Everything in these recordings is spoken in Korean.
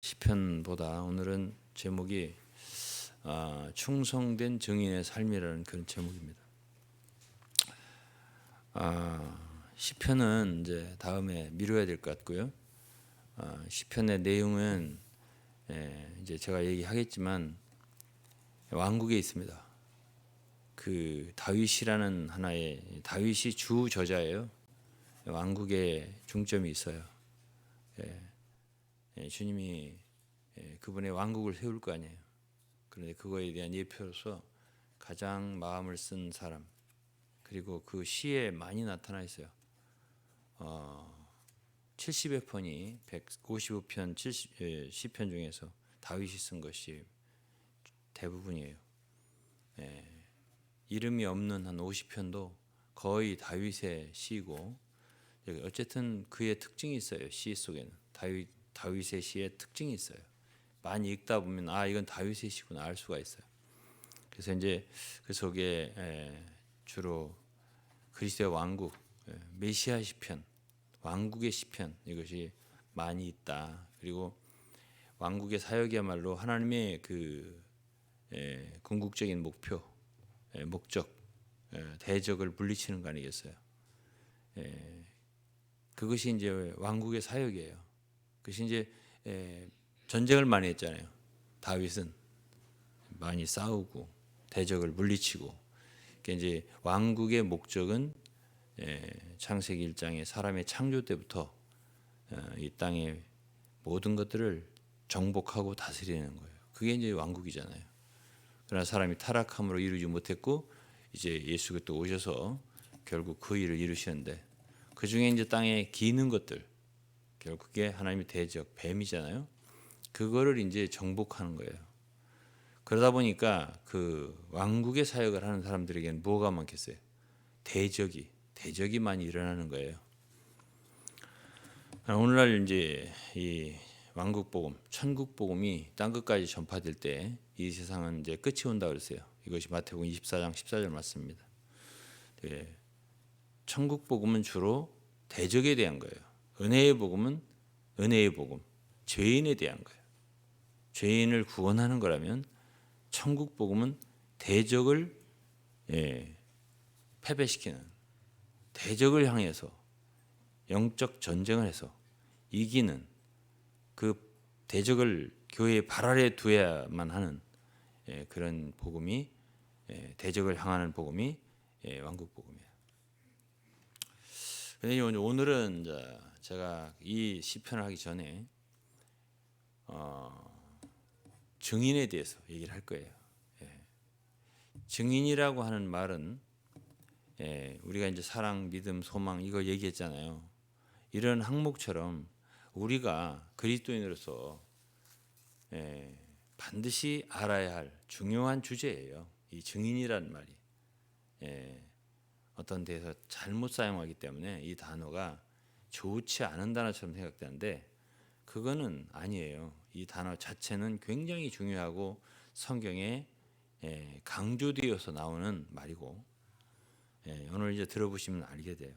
시편보다 오늘은 제목이 충성된 증인의 삶이라는 그런 제목입니다. 시편은 이제 다음에 미뤄야 될 것 같고요. 시편의 내용은 이제 제가 얘기하겠지만 왕국에 있습니다. 그 다윗이라는 하나의 다윗이 주 저자예요. 왕국에 중점이 있어요. 주님이 그분의 왕국을 세울 거 아니에요. 그런데 그거에 대한 예표로서 가장 마음을 쓴 사람, 그리고 그 시에 많이 나타나 있어요. 70여 편이 155편 10편 중에서 다윗이 쓴 것이 대부분이에요. 이름이 없는 한 50편도 거의 다윗의 시고, 어쨌든 그의 특징이 있어요. 시 속에는 다윗의 시의 특징이 있어요. 많이 읽다 보면 이건 다윗의 시구나 알 수가 있어요. 그래서 이제 그 속에 주로 그리스도의 왕국, 메시아 시편, 왕국의 시편 이것이 많이 있다. 그리고 왕국의 사역이야말로 하나님의 그 궁극적인 목표, 목적, 대적을 물리치는 거 아니겠어요? 그것이 이제 왕국의 사역이에요. 그것이 이제 전쟁을 많이 했잖아요. 다윗은 많이 싸우고 대적을 물리치고. 그러니까 이제 왕국의 목적은 창세기 1장에 사람의 창조 때부터 이 땅의 모든 것들을 정복하고 다스리는 거예요. 그게 이제 왕국이잖아요. 그러나 사람이 타락함으로 이루지 못했고 이제 예수 그리스도 오셔서 결국 그 일을 이루시는데, 그 중에 이제 땅에 기는 것들, 결국에 하나님의 대적 뱀이잖아요. 그거를 이제 정복하는 거예요. 그러다 보니까 그 왕국의 사역을 하는 사람들에게는 뭐가 많겠어요? 대적이 많이 일어나는 거예요. 오늘날 이제 이 왕국 복음, 천국 복음이 땅 끝까지 전파될 때 이 세상은 이제 끝이 온다 그랬어요. 이것이 마태복음 24장 14절 말씀입니다. 천국 복음은 주로 대적에 대한 거예요. 은혜의 복음은 은혜의 복음, 죄인에 대한 거예요. 죄인을 구원하는 거라면 천국 복음은 대적을 패배시키는, 대적을 향해서 영적 전쟁을 해서 이기는, 그 대적을 교회의 발 아래 두어야만 하는 그런 복음이, 대적을 향하는 복음이 왕국 복음이에요. 그런데 오늘은 제가 이 시편을 하기 전에 증인에 대해서 얘기를 할 거예요. 증인이라고 하는 말은 우리가 이제 사랑, 믿음, 소망 이거 얘기했잖아요. 이런 항목처럼 우리가 그리스도인으로서 반드시 알아야 할 중요한 주제예요. 이 증인이라는 말이 어떤 데서 잘못 사용하기 때문에 이 단어가 좋지 않은 단어처럼 생각되는데 그거는 아니에요. 이 단어 자체는 굉장히 중요하고 성경에 강조되어서 나오는 말이고, 오늘 이제 들어보시면 알게 돼요.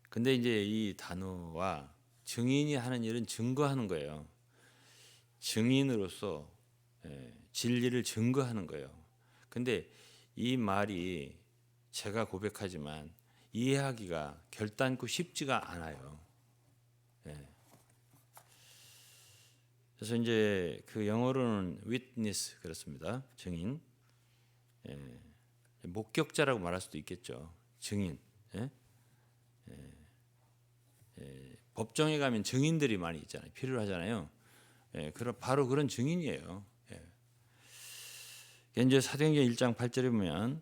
근데 이제 이 단어와 증인이 하는 일은 증거하는 거예요. 증인으로서 진리를 증거하는 거예요. 근데 이 말이 제가 고백하지만 이해하기가 결단코 쉽지가 않아요. 그래서 이제 그 영어로는 witness 그렇습니다. 증인, 목격자라고 말할 수도 있겠죠. 증인. 법정에 가면 증인들이 많이 있잖아요. 필요하잖아요. 바로 그런 증인이에요. 이제 사도행전 1장 8절에 보면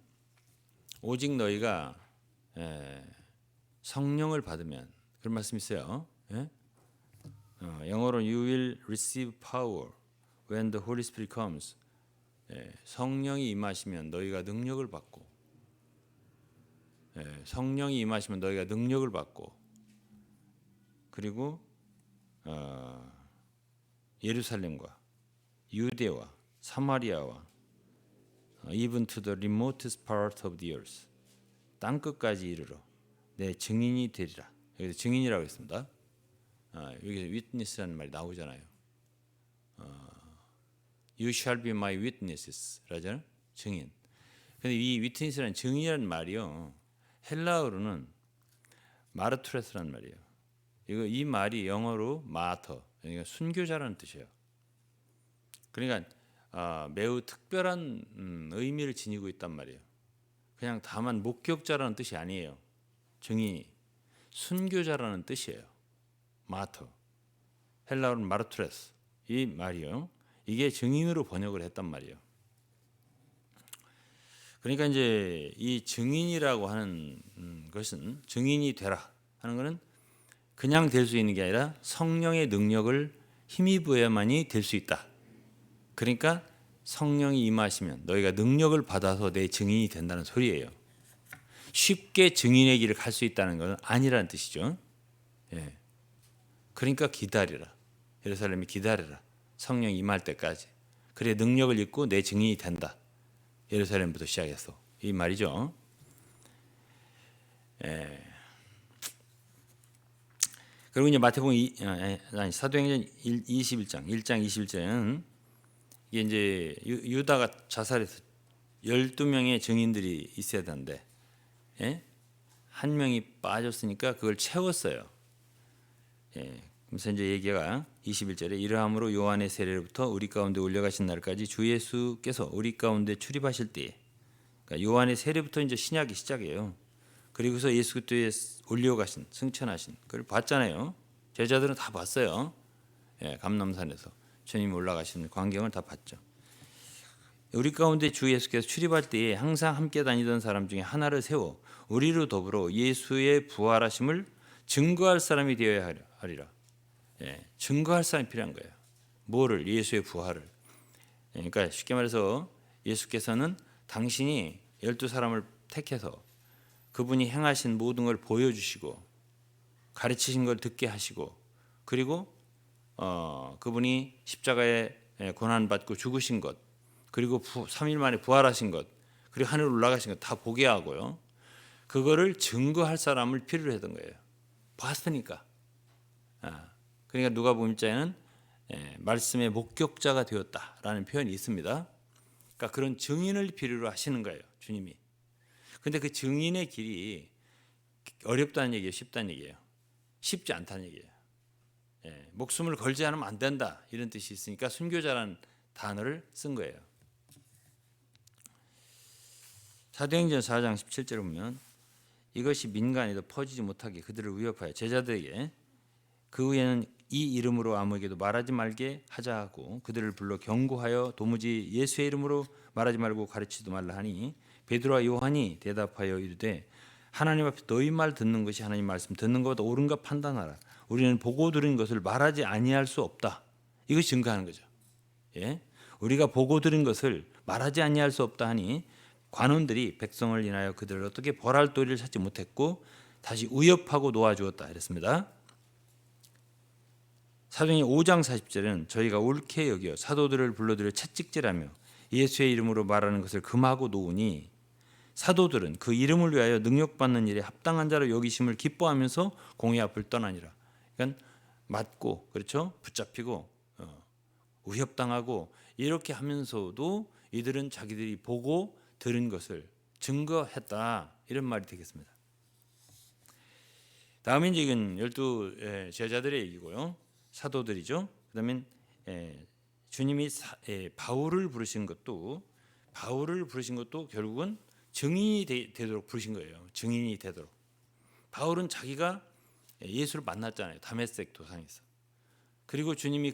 오직 너희가 성령을 받으면, 그런 말씀 있어요. 영어로 You will receive power when the Holy Spirit comes. 성령이 임하시면 너희가 능력을 받고, 성령이 임하시면 너희가 능력을 받고, 그리고 예루살렘과 유대와 사마리아와 even to the remotest part of the earth, 땅 끝까지 이르러 내 증인이 되리라. 여기서 증인이라고 했습니다. 여기서 witness라는 말이 나오잖아요. You shall be my witnesses 라잖아요. 증인. 근데 이 witness라는 증인이라는 말이요. 헬라어로는 마르투레스라는 말이에요. 이 말이 영어로 마터, 그러니까 순교자라는 뜻이에요. 그러니까 매우 특별한 의미를 지니고 있단 말이에요. 그냥 다만 목격자라는 뜻이 아니에요. 증인이 순교자라는 뜻이에요. 마터, 헬라어는 마르투레스. 이 말이요. 이게 증인으로 번역을 했단 말이에요. 그러니까 이제 이 증인이라고 하는 것은 증인이 되라 하는 것은 그냥 될 수 있는 게 아니라 성령의 능력을 힘입어야만이 될 수 있다. 그러니까 성령이 임하시면 너희가 능력을 받아서 내 증인이 된다는 소리예요. 쉽게 증인의 길을 갈 수 있다는 것은 아니라는 뜻이죠. 예. 그러니까 기다리라. 예루살렘이 기다리라. 성령 임할 때까지. 그래 능력을 입고 내 증인이 된다. 예루살렘부터 시작해서 이 말이죠. 예. 그리고 이제 마태복음 사도행전 21장 21절에는 이게 이제 유다가 자살해서 12명의 증인들이 있어야 되는데 예? 한 명이 빠졌으니까 그걸 채웠어요. 예. 그래서 이제 얘기가 21절에 이러함으로 요한의 세례로부터 우리 가운데 올려가신 날까지 주 예수께서 우리 가운데 출입하실 때에, 그러니까 요한의 세례부터 이제 신약이 시작이에요. 그리고서 예수 그리스도의 올려가신 승천하신 그걸 봤잖아요. 제자들은 다 봤어요. 예, 감람산에서 주님 올라가시는 광경을 다 봤죠. 우리 가운데 주 예수께서 출입할 때에 항상 함께 다니던 사람 중에 하나를 세워 우리로 더불어 예수의 부활하심을 증거할 사람이 되어야 하리라. 예, 증거할 사람이 필요한 거예요. 뭐를? 예수의 부활을. 그러니까 쉽게 말해서 예수께서는 당신이 12사람을 택해서 그분이 행하신 모든 걸 보여주시고 가르치신 걸 듣게 하시고 그리고 그분이 십자가에 고난받고 죽으신 것 그리고 3일 만에 부활하신 것 그리고 하늘로 올라가신 것 다 보게 하고요. 그거를 증거할 사람을 필요로 했던 거예요. 봤으니까. 그러니까 누가복음 1장에는 말씀의 목격자가 되었다라는 표현이 있습니다. 그러니까 그런 증인을 필요로 하시는 거예요. 주님이. 근데 그 증인의 길이 어렵다는 얘기예요. 쉽다는 얘기예요. 쉽지 않다는 얘기예요. 목숨을 걸지 않으면 안 된다 이런 뜻이 있으니까 순교자라는 단어를 쓴 거예요. 사도행전 4장 17절에 보면 이것이 민간에도 퍼지지 못하게 그들을 위협하여 제자들에게 그 후에는 이 이름으로 아무에게도 말하지 말게 하자 하고 그들을 불러 경고하여 도무지 예수의 이름으로 말하지 말고 가르치지도 말라 하니 베드로와 요한이 대답하여 이르되 하나님 앞에 너희 말 듣는 것이 하나님 말씀 듣는 것보다 옳은가 판단하라. 우리는 보고 들은 것을 말하지 아니할 수 없다. 이것이 증거하는 거죠. 예? 우리가 보고 들은 것을 말하지 아니할 수 없다 하니 관원들이 백성을 인하여 그들을 어떻게 벌할 도리를 찾지 못했고 다시 위협하고 놓아주었다 이랬습니다. 사도행전 5장 40절에는 저희가 옳게 여겨 사도들을 불러들여 채찍질하며 예수의 이름으로 말하는 것을 금하고 놓으니 사도들은 그 이름을 위하여 능력받는 일에 합당한 자로 여기심을 기뻐하면서 공의 앞을 떠나니라. 그러니까 맞고 그렇죠? 붙잡히고 위협당하고 이렇게 하면서도 이들은 자기들이 보고 들은 것을 증거했다 이런 말이 되겠습니다. 다음에 이제 이건 12 제자들의 얘기고요. 사도들이죠. 그다음에 주님이 바울을 부르신 것도 결국은 증인이 되도록 부르신 거예요. 증인이 되도록. 바울은 자기가 예수를 만났잖아요. 다메섹 도상에서. 그리고 주님이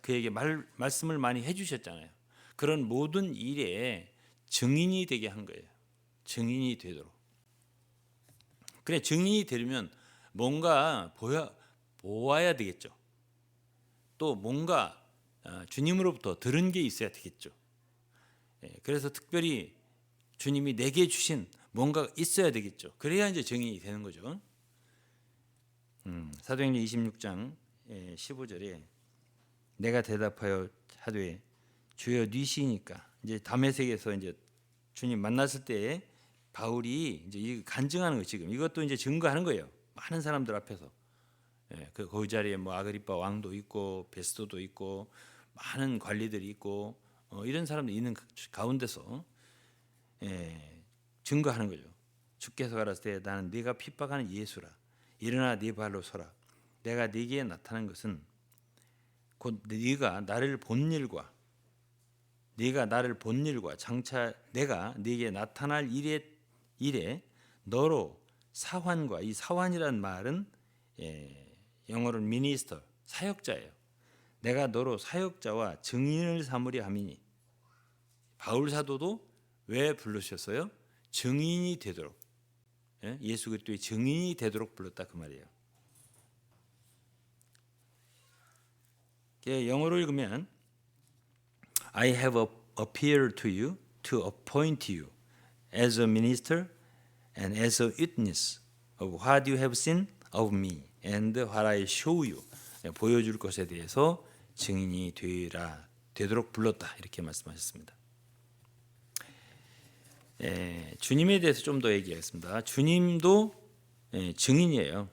그에게 말씀을 많이 해주셨잖아요. 그런 모든 일에 증인이 되게 한 거예요. 증인이 되도록. 그래 증인이 되려면 뭔가 보아야 되겠죠. 또 뭔가 주님으로부터 들은 게 있어야 되겠죠. 그래서 특별히 주님이 내게 주신 뭔가 있어야 되겠죠. 그래야 이제 증인이 되는 거죠. 사도행전 26장 15절에 내가 대답하여 하되 주여 니시니까 이제 다메섹에서 이제 주님 만났을 때 바울이 이제 간증하는 거 지금 이것도 이제 증거하는 거예요. 많은 사람들 앞에서 그 자리에 뭐 아그리파 왕도 있고 베스도도 있고 많은 관리들이 있고 이런 사람들이 있는 가운데서 증거하는 거죠. 주께서 가라사대 나는 네가 핍박하는 예수라. 일어나 네 발로 서라. 내가 네게 나타난 것은 곧 네가 나를 본 일과 장차 내가 네게 나타날 일에 너로 사환과 이 사환이란 말은 영어로는 미니스터 사역자예요. 내가 너로 사역자와 증인을 삼으려 함이니 바울 사도도 왜 부르셨어요? 증인이 되도록 예수 그리스도의 증인이 되도록 불렀다 그 말이에요. 영어로 읽으면 I have appeared to you to appoint you as a minister and as a witness of what you have seen of me and what I show you. 보여줄 것에 대해서 증인이 되도록 불렀다 이렇게 말씀하셨습니다. 주님에 대해서 좀 더 얘기하겠습니다. 주님도 증인이에요.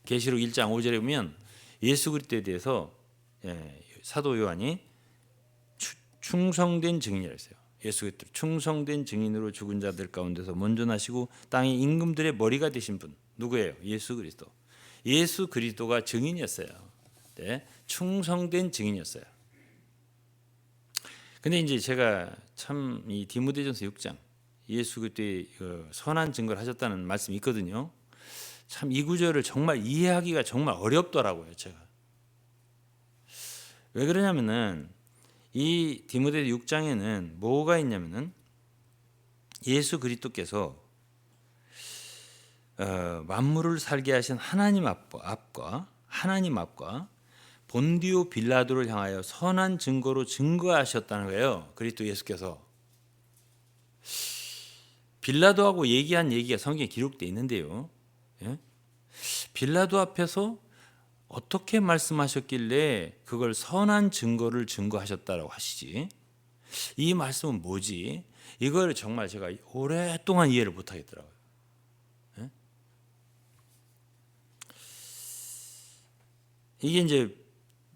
계시록 1장 5절에 보면 예수 그리스도에 대해서 사도 요한이 충성된 증인이라고 했어요. 예수 그리스도 충성된 증인으로 죽은 자들 가운데서 먼저 나시고 땅의 임금들의 머리가 되신 분 누구예요? 예수 그리스도. 예수 그리스도가 증인이었어요. 네, 충성된 증인이었어요. 근데 이제 제가 참 이 디모데전서 6장 예수 그리스도의 선한 증거를 하셨다는 말씀이 있거든요. 참 이 구절을 정말 이해하기가 정말 어렵더라고요, 제가. 왜 그러냐면은 이 디모데 6장에는 뭐가 있냐면은 예수 그리스도께서 만물을 살게 하신 하나님 앞과 본디오 빌라도를 향하여 선한 증거로 증거하셨다는 거예요. 그리스도 예수께서 빌라도하고 얘기한 얘기가 성경에 기록되어 있는데요. 빌라도 앞에서 어떻게 말씀하셨길래 그걸 선한 증거를 증거하셨다라고 하시지? 이 말씀은 뭐지? 이걸 정말 제가 오랫동안 이해를 못 하겠더라고요. 이게 이제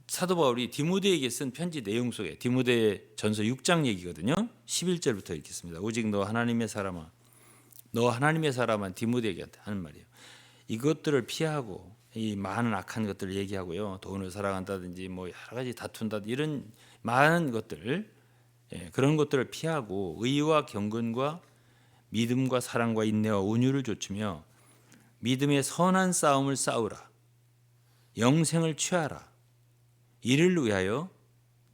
사도 바울이 디모데에게 쓴 편지 내용 속에 디모데 전서 6장 얘기거든요. 11절부터 읽겠습니다. 오직 너 하나님의 사람아 디모데에게 하는 말이에요. 이것들을 피하고 이 많은 악한 것들을 얘기하고요. 돈을 사랑한다든지 뭐 여러 가지 다툰다 이런 많은 것들 그런 것들을 피하고 의와 경건과 믿음과 사랑과 인내와 온유를 좇으며 믿음의 선한 싸움을 싸우라. 영생을 취하라. 이를 위하여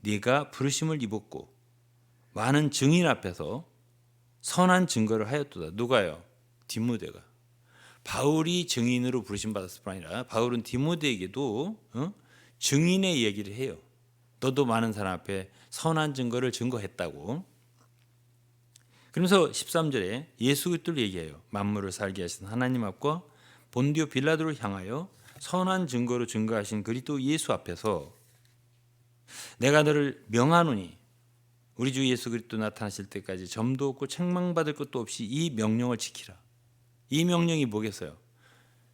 네가 부르심을 입었고 많은 증인 앞에서 선한 증거를 하였도다. 누가요? 디모데가. 바울이 증인으로 부르심 받았을 뿐 아니라 바울은 디모데에게도 증인의 얘기를 해요. 너도 많은 사람 앞에 선한 증거를 증거했다고. 그러면서 13절에 예수 그리스도를 얘기해요. 만물을 살게 하신 하나님 앞과 본디오 빌라도를 향하여 선한 증거로 증거하신 그리스도 예수 앞에서 내가 너를 명하노니 우리 주 예수 그리스도 나타나실 때까지 점도 없고 책망받을 것도 없이 이 명령을 지키라. 이 명령이 뭐겠어요?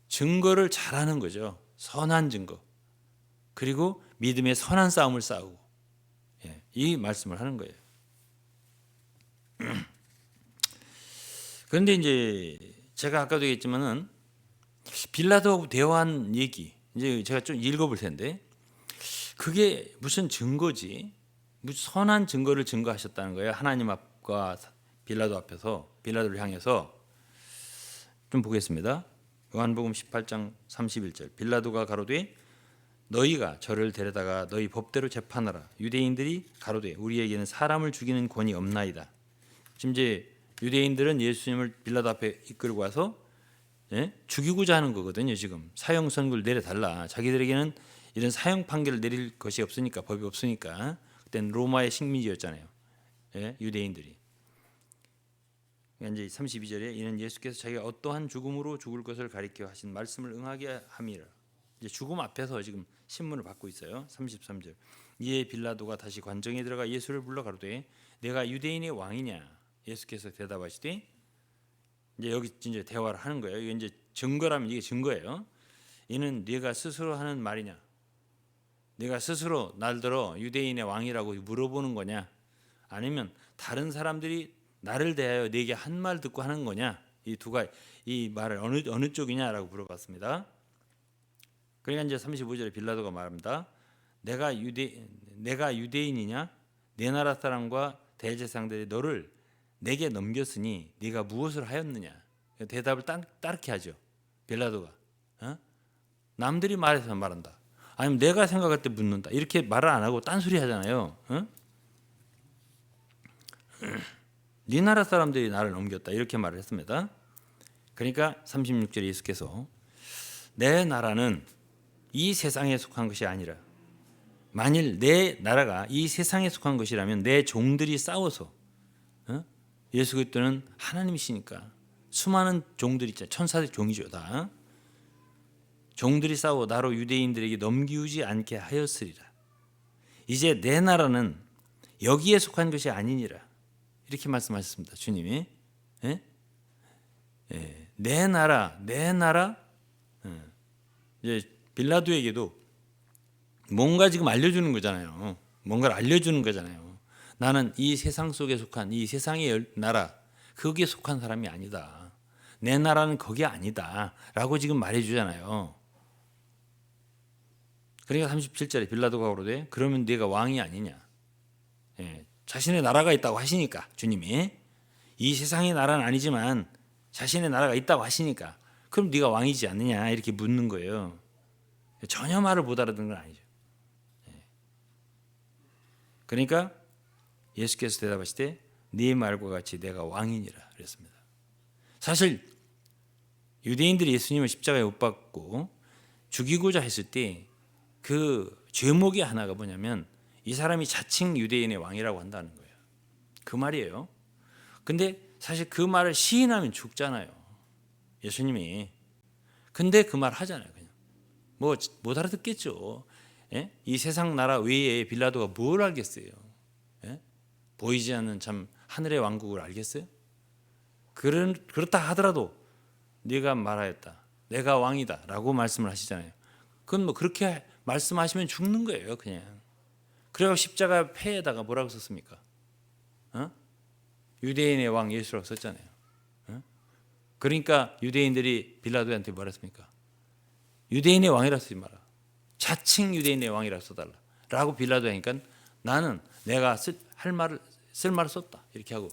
증거를 잘하는 거죠. 선한 증거. 그리고 믿음의 선한 싸움을 싸우고 이 말씀을 하는 거예요. 그런데 이제 제가 아까도 얘기했지만은 빌라도하고 대화한 얘기 이제 제가 좀 읽어볼 텐데 그게 무슨 증거지? 무슨 선한 증거를 증거하셨다는 거예요. 하나님 앞과 빌라도 앞에서 빌라도를 향해서 좀 보겠습니다. 요한복음 18장 31절 빌라도가 가로되 너희가 저를 데려다가 너희 법대로 재판하라. 유대인들이 가로되 우리에게는 사람을 죽이는 권이 없나이다. 지금 이제 유대인들은 예수님을 빌라도 앞에 이끌고 와서 죽이고자 하는 거거든요. 지금 사형 선고를 내려달라. 자기들에게는 이런 사형 판결을 내릴 것이 없으니까 법이 없으니까 그때는 로마의 식민지였잖아요. 유대인들이. 이제 32절에 이는 예수께서 자기가 어떠한 죽음으로 죽을 것을 가리켜 하신 말씀을 응하게 함이라. 이제 죽음 앞에서 지금 신문을 받고 있어요. 33절. 이에 빌라도가 다시 관정에 들어가 예수를 불러 가로되 내가 유대인의 왕이냐? 예수께서 대답하시되 이제 여기 이제 대화를 하는 거예요. 이게 이제 증거라면 이게 증거예요. 이는 네가 스스로 하는 말이냐? 네가 스스로 날들어 유대인의 왕이라고 물어보는 거냐? 아니면 다른 사람들이 나를 대하여 네게 한 말 듣고 하는 거냐? 이 말을 어느 쪽이냐라고 물어봤습니다. 그러니까 이제 35절에 빌라도가 말합니다. 내가 유대인이냐? 내 나라 사람과 대제사장들이 너를 내게 넘겼으니 네가 무엇을 하였느냐? 대답을 따르게 하죠. 빌라도가 남들이 말해서 말한다. 아니면 내가 생각할 때 묻는다. 이렇게 말을 안 하고 딴소리 하잖아요. 네 나라 사람들이 나를 넘겼다. 이렇게 말을 했습니다. 그러니까 36절에 예수께서 내 나라는 이 세상에 속한 것이 아니라 만일 내 나라가 이 세상에 속한 것이라면 내 종들이 싸워서 예수 그리스도는 하나님이시니까 수많은 종들이 있잖아요. 천사들 종이죠 다. 종들이 싸워 나로 유대인들에게 넘기우지 않게 하였으리라. 이제 내 나라는 여기에 속한 것이 아니니라. 이렇게 말씀하셨습니다. 주님이. 예? 예. 내 나라. 이제 빌라도에게도 뭔가 지금 알려주는 거잖아요. 뭔가를 알려주는 거잖아요. 나는 이 세상 속에 속한 이 세상의 나라 거기에 속한 사람이 아니다. 내 나라는 거기 아니다. 라고 지금 말해주잖아요. 그러니까 37절에 빌라도가 그러되 그러면 네가 왕이 아니냐. 예, 자신의 나라가 있다고 하시니까 주님이 이 세상의 나라는 아니지만 자신의 나라가 있다고 하시니까 그럼 네가 왕이지 않느냐 이렇게 묻는 거예요. 전혀 말을 못 알아듣는 건 아니죠. 예. 그러니까 예수께서 대답하시되 네 말과 같이 내가 왕이니라 그랬습니다. 사실 유대인들이 예수님을 십자가에 못 박고 죽이고자 했을 때 그 죄목이 하나가 뭐냐면 이 사람이 자칭 유대인의 왕이라고 한다는 거예요. 그 말이에요. 근데 사실 그 말을 시인하면 죽잖아요. 예수님이. 근데 그 말 하잖아요. 그냥 뭐 못 알아듣겠죠. 예? 이 세상 나라 외에 빌라도가 뭘 알겠어요. 예? 보이지 않는 참 하늘의 왕국을 알겠어요? 그렇다 하더라도 네가 말하였다. 내가 왕이다 라고 말씀을 하시잖아요. 그건 뭐 그렇게 말씀하시면 죽는 거예요. 그냥. 그래서 십자가 폐에다가 뭐라고 썼습니까? 유대인의 왕 예수라고 썼잖아요. 그러니까 유대인들이 빌라도한테 뭐라 했습니까? 유대인의 왕이라 쓰지 마라. 자칭 유대인의 왕이라 써달라. 라고 빌라도 하니까 나는 내가 쓸 말을 썼다. 이렇게 하고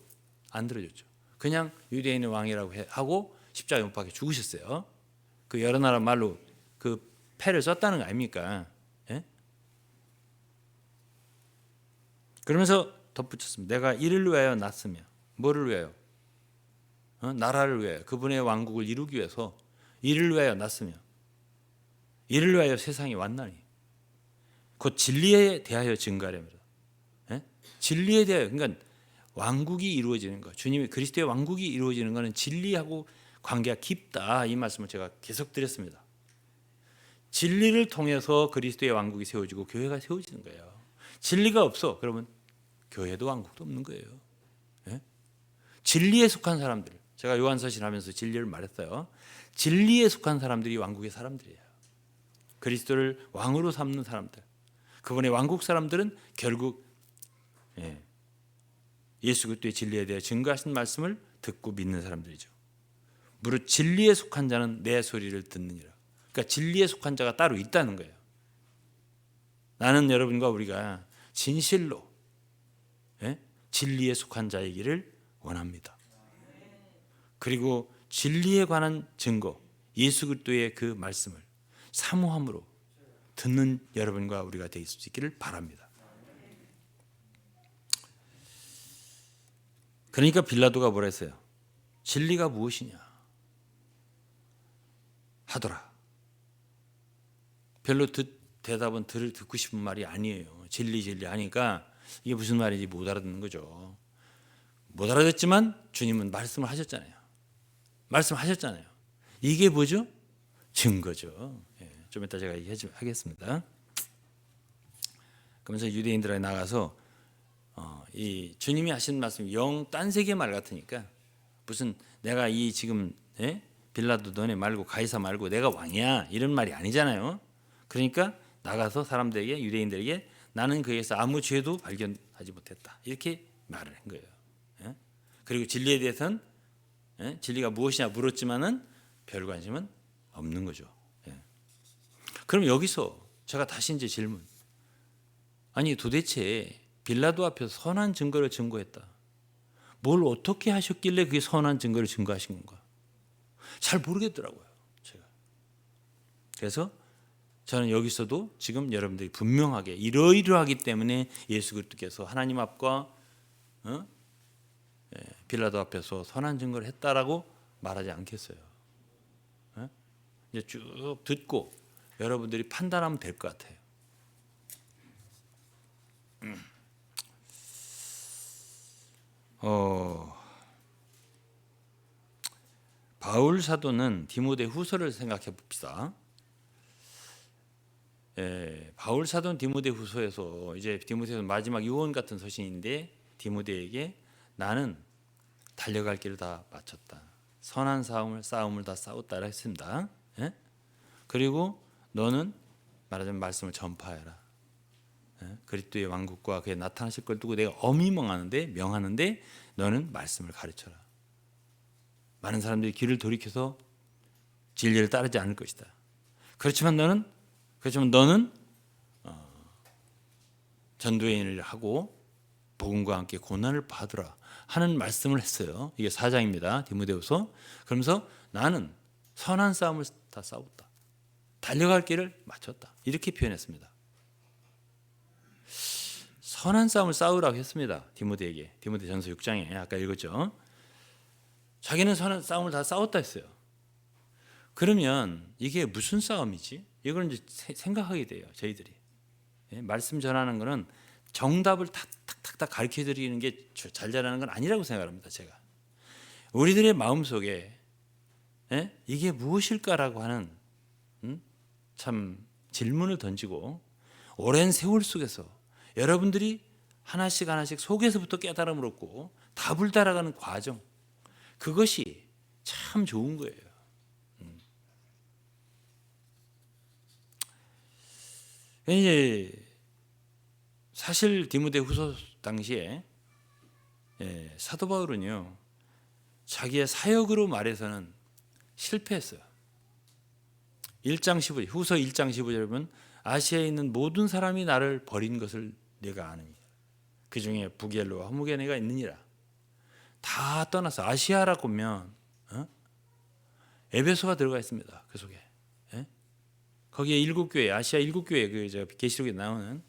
안 들어줬죠. 그냥 유대인의 왕이라고 하고 십자가에 못 박혀 죽으셨어요. 그 여러 나라 말로 그 패를 썼다는 거 아닙니까? 예? 그러면서 덧붙였습니다. 내가 이를 위하여 났으며 뭐를 위하여? 나라를 위하여 그분의 왕국을 이루기 위해서 이를 위하여 났으며 이를 위하여 세상에 왔나니 곧 진리에 대하여 증거하려면서 예? 진리에 대하여 그러니까 왕국이 이루어지는 것 주님의 그리스도의 왕국이 이루어지는 것은 진리하고 관계가 깊다 이 말씀을 제가 계속 드렸습니다. 진리를 통해서 그리스도의 왕국이 세워지고 교회가 세워지는 거예요. 진리가 없어 그러면 교회도 왕국도 없는 거예요. 예? 진리에 속한 사람들 제가 요한서신 하면서 진리를 말했어요. 진리에 속한 사람들이 왕국의 사람들이에요. 그리스도를 왕으로 삼는 사람들 그분의 왕국 사람들은 결국 예수 그리스도의 진리에 대해 증거하신 말씀을 듣고 믿는 사람들이죠. 무릇 진리에 속한 자는 내 소리를 듣느니라. 그러니까 진리에 속한 자가 따로 있다는 거예요. 나는 여러분과 우리가 진실로 진리에 속한 자이기를 원합니다. 그리고 진리에 관한 증거 예수 그리스도의 그 말씀을 사모함으로 듣는 여러분과 우리가 되실 수 있기를 바랍니다. 그러니까 빌라도가 뭐라 했어요? 진리가 무엇이냐 하더라. 별로 대답은 듣고 싶은 말이 아니에요. 진리 하니까 이게 무슨 말인지 못 알아듣는 거죠. 못 알아듣지만 주님은 말씀을 하셨잖아요. 이게 뭐죠? 증거죠. 좀 이따 제가 얘기하겠습니다. 그러면서 유대인들에게 나가서 이 주님이 하신 말씀이 영 딴 세계 말 같으니까 무슨 내가 이 지금 빌라도 너네 말고 가이사 말고 내가 왕이야 이런 말이 아니잖아요. 그러니까 나가서 사람들에게 유대인들에게 나는 그에서 아무 죄도 발견하지 못했다 이렇게 말을 한 거예요. 예? 그리고 진리에 대해서는 진리가 무엇이냐 물었지만은 별 관심은 없는 거죠. 예. 그럼 여기서 제가 다시 이제 질문. 아니 도대체 빌라도 앞에서 선한 증거를 증거했다. 뭘 어떻게 하셨길래 그게 선한 증거를 증거하신 건가? 잘 모르겠더라고요. 제가. 그래서 저는 여기서도 지금 여러분들이 분명하게 이러이러하기 때문에 예수 그리스도께서 하나님 앞과 빌라도 앞에서 선한 증거를 했다라고 말하지 않겠어요. 이제 쭉 듣고 여러분들이 판단하면 될 것 같아요. 바울 사도는 디모데 후서를 생각해 봅시다. 바울 사도는 디모데 후서에서 이제 디모데서 마지막 유언 같은 서신인데 디모데에게 나는 달려갈 길을 다 마쳤다. 선한 싸움을 다 싸웠다라 했습니다. 예? 그리고 너는 말하자면 말씀을 전파해라. 그리스도의 왕국과 그의 나타나실 걸 두고 내가 엄히 명하는데 너는 말씀을 가르쳐라. 많은 사람들이 길을 돌이켜서 진리를 따르지 않을 것이다. 그렇지만 너는 전도의 일을 하고 복음과 함께 고난을 받으라 하는 말씀을 했어요. 이게 4장입니다. 디모데후서. 그러면서 나는 선한 싸움을 다 싸웠다. 달려갈 길을 마쳤다. 이렇게 표현했습니다. 선한 싸움을 싸우라고 했습니다. 디모데에게. 디모데전서 6장에 아까 읽었죠. 자기는 선한 싸움을 다 싸웠다 했어요. 그러면 이게 무슨 싸움이지? 이걸 이제 생각하게 돼요. 저희들이. 말씀 전하는 거는 정답을 탁탁탁 가르쳐 드리는 게 잘 자라는 건 아니라고 생각합니다. 제가. 우리들의 마음속에 이게 무엇일까라고 하는 참 질문을 던지고 오랜 세월 속에서 여러분들이 하나씩 속에서부터 깨달음을 얻고 답을 따라가는 과정, 그것이 참 좋은 거예요. 이제 사실 디모데 후서 당시에 사도 바울은요 자기의 사역으로 말해서는 실패했어요. 1장 15절 후서 1장 15절 보면 아시아에 있는 모든 사람이 나를 버린 것을 내가 아느니라. 그 중에 부겔로와 호모게네가 있느니라. 다 떠나서 아시아라고 하면 에베소가 들어가 있습니다. 그 속에. 거기에 7교회, 아시아 7교회 그 계시록에 나오는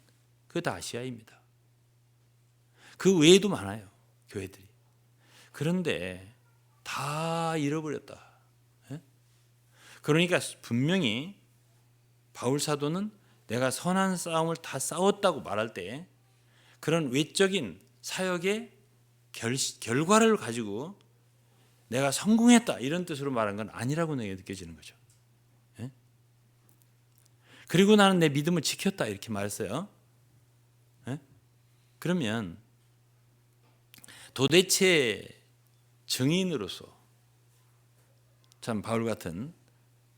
그거 다 아시아입니다. 그 외에도 많아요. 교회들이. 그런데 다 잃어버렸다. 그러니까 분명히 바울 사도는 내가 선한 싸움을 다 싸웠다고 말할 때 그런 외적인 사역의 결과를 가지고 내가 성공했다 이런 뜻으로 말한 건 아니라고 내게 느껴지는 거죠. 그리고 나는 내 믿음을 지켰다 이렇게 말했어요. 그러면 도대체 증인으로서 참 바울 같은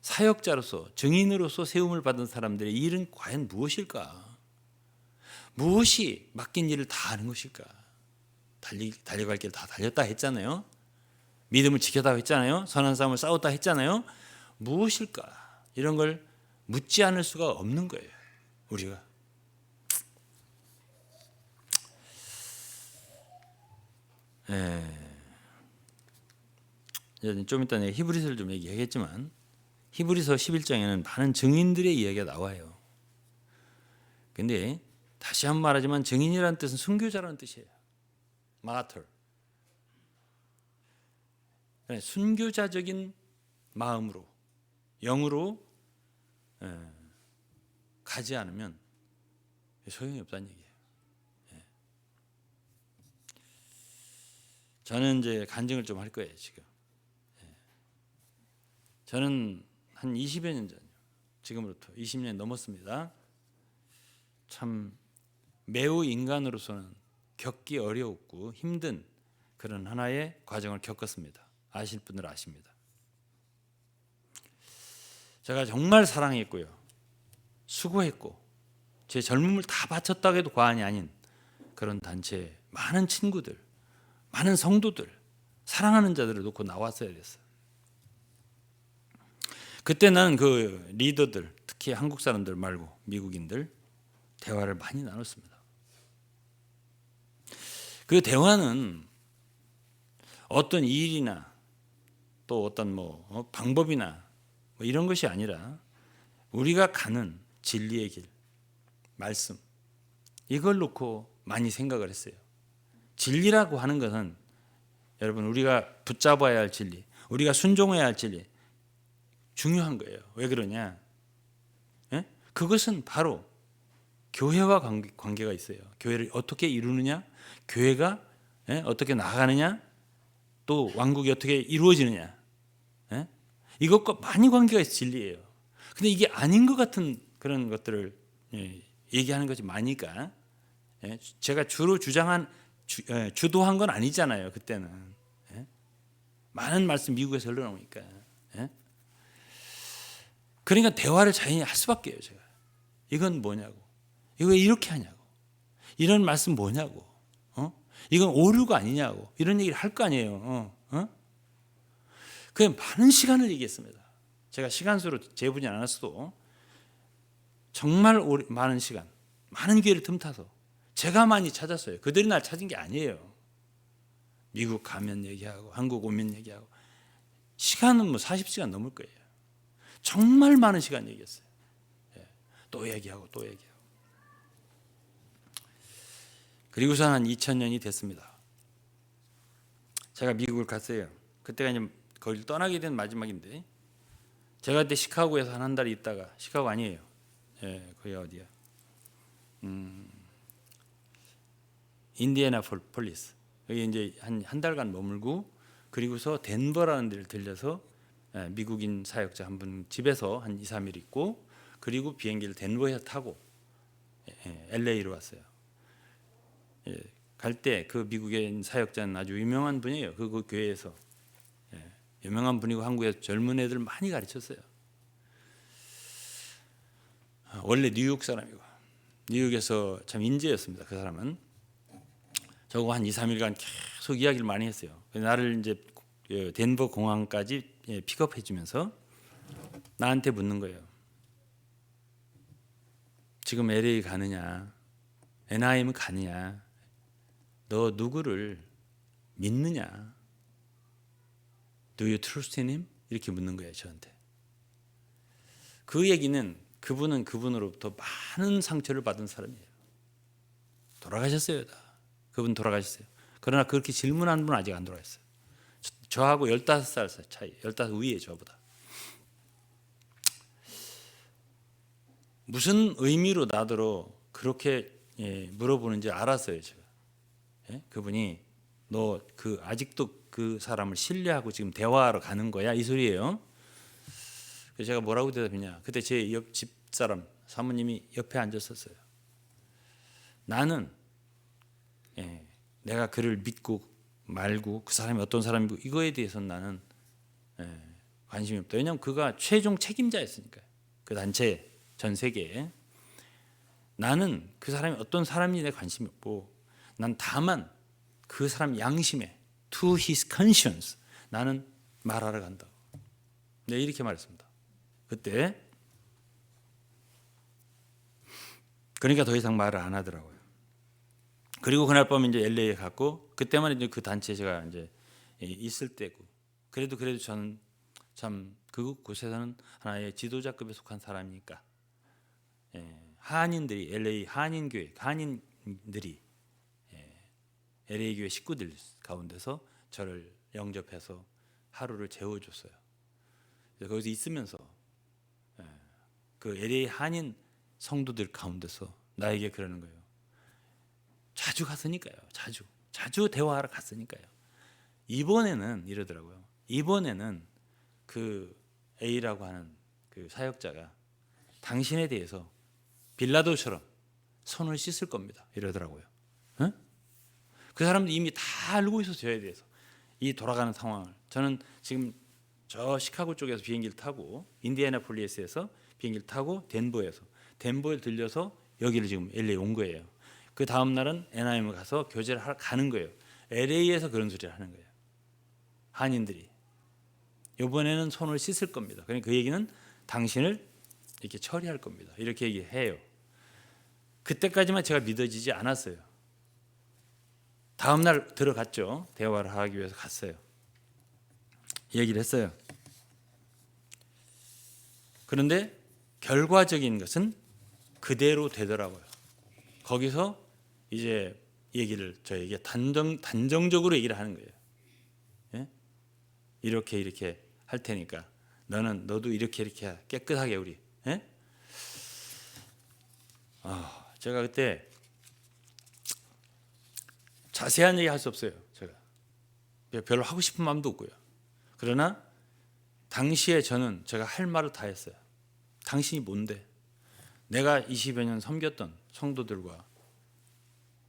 사역자로서 증인으로서 세움을 받은 사람들의 일은 과연 무엇일까? 무엇이 맡긴 일을 다 하는 것일까? 달려갈 길 다 달렸다 했잖아요. 믿음을 지켰다 했잖아요. 선한 싸움을 싸웠다 했잖아요. 무엇일까? 이런 걸 묻지 않을 수가 없는 거예요. 우리가. 좀 이따 내가 히브리서를 좀 얘기하겠지만 히브리서 11장에는 많은 증인들의 이야기가 나와요. 근데 다시 한번 말하지만 증인이라는 뜻은 순교자라는 뜻이에요. 마터. 순교자적인 마음으로 영으로 가지 않으면 소용이 없다는 얘기예요. 저는 이제 간증을 좀 할 거예요. 지금 저는 한 20여 년 전이요. 지금으로부터 20년 넘었습니다. 참 매우 인간으로서는 겪기 어려웠고 힘든 그런 하나의 과정을 겪었습니다. 아실 분들 아십니다. 제가 정말 사랑했고요. 수고했고 제 젊음을 다 바쳤다고 해도 과언이 아닌 그런 단체에 많은 친구들, 많은 성도들, 사랑하는 자들을 놓고 나왔어야 됐어요. 그때 나는 그 리더들, 특히 한국 사람들 말고 미국인들 대화를 많이 나눴습니다. 그 대화는 어떤 일이나 또 어떤 방법이나 이런 것이 아니라 우리가 가는 진리의 길, 말씀, 이걸 놓고 많이 생각을 했어요. 진리라고 하는 것은 여러분 우리가 붙잡아야 할 진리, 우리가 순종해야 할 진리 중요한 거예요. 왜 그러냐? 예? 그것은 바로 교회와 관계가 있어요. 교회를 어떻게 이루느냐, 교회가 어떻게 나가느냐, 또 왕국이 어떻게 이루어지느냐, 이것과 많이 관계가 있어 진리예요. 근데 이게 아닌 것 같은 그런 것들을 얘기하는 것이 많으니까 제가 주로 주도한 건 아니잖아요. 그때는 많은 말씀 미국에서 흘러나오니까 그러니까 대화를 자연히 할 수밖에 없어요. 제가 이건 뭐냐고, 이거 왜 이렇게 하냐고, 이런 말씀 뭐냐고, 이건 오류가 아니냐고 이런 얘기를 할 거 아니에요. 그냥 많은 시간을 얘기했습니다. 제가 시간수로 재보지 않았어도 정말 많은 시간, 많은 기회를 틈타서 제가 많이 찾았어요. 그들이 날 찾은 게 아니에요. 미국 가면 얘기하고 한국 오면 얘기하고 시간은 40시간 넘을 거예요. 정말 많은 시간 얘기했어요. 또 얘기하고 또 얘기하고. 그리고서 한 2000년이 됐습니다. 제가 미국을 갔어요. 그때가 이제 거기를 떠나게 된 마지막인데 제가 그때 시카고에서 한 달 있다가 시카고 아니에요. 거기 어디야? 인디애나폴리스. 여기 이제 한 달간 머물고 그리고서 덴버라는 데를 들려서 미국인 사역자 한 분 집에서 한 2, 3일 있고 그리고 비행기를 덴버에서 타고 LA로 왔어요. 갈 때 그 미국인 사역자는 아주 유명한 분이에요. 그 교회에서 유명한 분이고 한국에서 젊은 애들 많이 가르쳤어요. 원래 뉴욕 사람이고 뉴욕에서 참 인재였습니다. 그 사람은 저거 한 2, 3일간 계속 이야기를 많이 했어요. 나를 이제 덴버 공항까지 픽업해 주면서 나한테 묻는 거예요. 지금 LA 가느냐, NIM 가느냐, 너 누구를 믿느냐? Do you trust in him? 이렇게 묻는 거예요, 저한테. 그 얘기는 그분은 그분으로부터 많은 상처를 받은 사람이에요. 돌아가셨어요, 다. 그분 돌아가셨어요. 그러나 그렇게 질문한 분은 아직 안 돌아갔어요. 저하고 15살 차이, 15 위에 저보다. 무슨 의미로 나더러 그렇게 물어보는지 알았어요, 제가. 그분이 너 아직도 그 사람을 신뢰하고 지금 대화하러 가는 거야? 이 소리예요. 그래서 제가 뭐라고 대답했냐? 그때 제 옆 집사람 사모님이 옆에 앉았었어요. 나는 내가 그를 믿고 말고 그 사람이 어떤 사람이고 이거에 대해서는 나는 관심이 없다. 왜냐하면 그가 최종 책임자였으니까요. 그 단체 전 세계에. 나는 그 사람이 어떤 사람인지에 관심이 없고 난 다만 그 사람 양심에 to his conscience 나는 말하러 간다. 네, 이렇게 말했습니다. 그때 그러니까 더 이상 말을 안 하더라고요. 그리고 그날 밤 이제 LA에 갔고 그때만 이제 그 단체에 제가 이제 있을 때고 그래도 저는 참 그곳에서는 하나의 지도자급에 속한 사람이니까 한인들이 LA 한인교회 한인들이 LA 교회 식구들 가운데서 저를 영접해서 하루를 재워줬어요. 거기서 있으면서 그 LA 한인 성도들 가운데서 나에게 그러는 거예요. 자주 갔으니까요. 자주 대화하러 갔으니까요. 이번에는 이러더라고요. 이번에는 그 A라고 하는 그 사역자가 당신에 대해서 빌라도처럼 손을 씻을 겁니다. 이러더라고요. 응? 그 사람도 이미 다 알고 있어서 저에 대해서 이 돌아가는 상황을 저는 지금 저 시카고 쪽에서 비행기를 타고 인디애나폴리스에서 비행기를 타고 덴버에 들려서 여기를 지금 LA 온 거예요. 그 다음 날은 애나임을 가서 교제를 하러 가는 거예요. LA에서 그런 소리를 하는 거예요. 한인들이 이번에는 손을 씻을 겁니다. 그러니까 그 얘기는 당신을 이렇게 처리할 겁니다. 이렇게 얘기해요. 그때까지만 제가 믿어지지 않았어요. 다음 날 들어갔죠. 대화를 하기 위해서 갔어요. 얘기를 했어요. 그런데 결과적인 것은 그대로 되더라고요. 거기서 이제 얘기를 저에게 단정적으로 얘기를 하는 거예요. 예? 이렇게 할 테니까 너도 이렇게 깨끗하게 우리. 예? 제가 그때 자세한 얘기 할 수 없어요. 제가 별로 하고 싶은 마음도 없고요. 그러나 당시에 제가 할 말을 다 했어요. 당신이 뭔데? 내가 20여 년 섬겼던 성도들과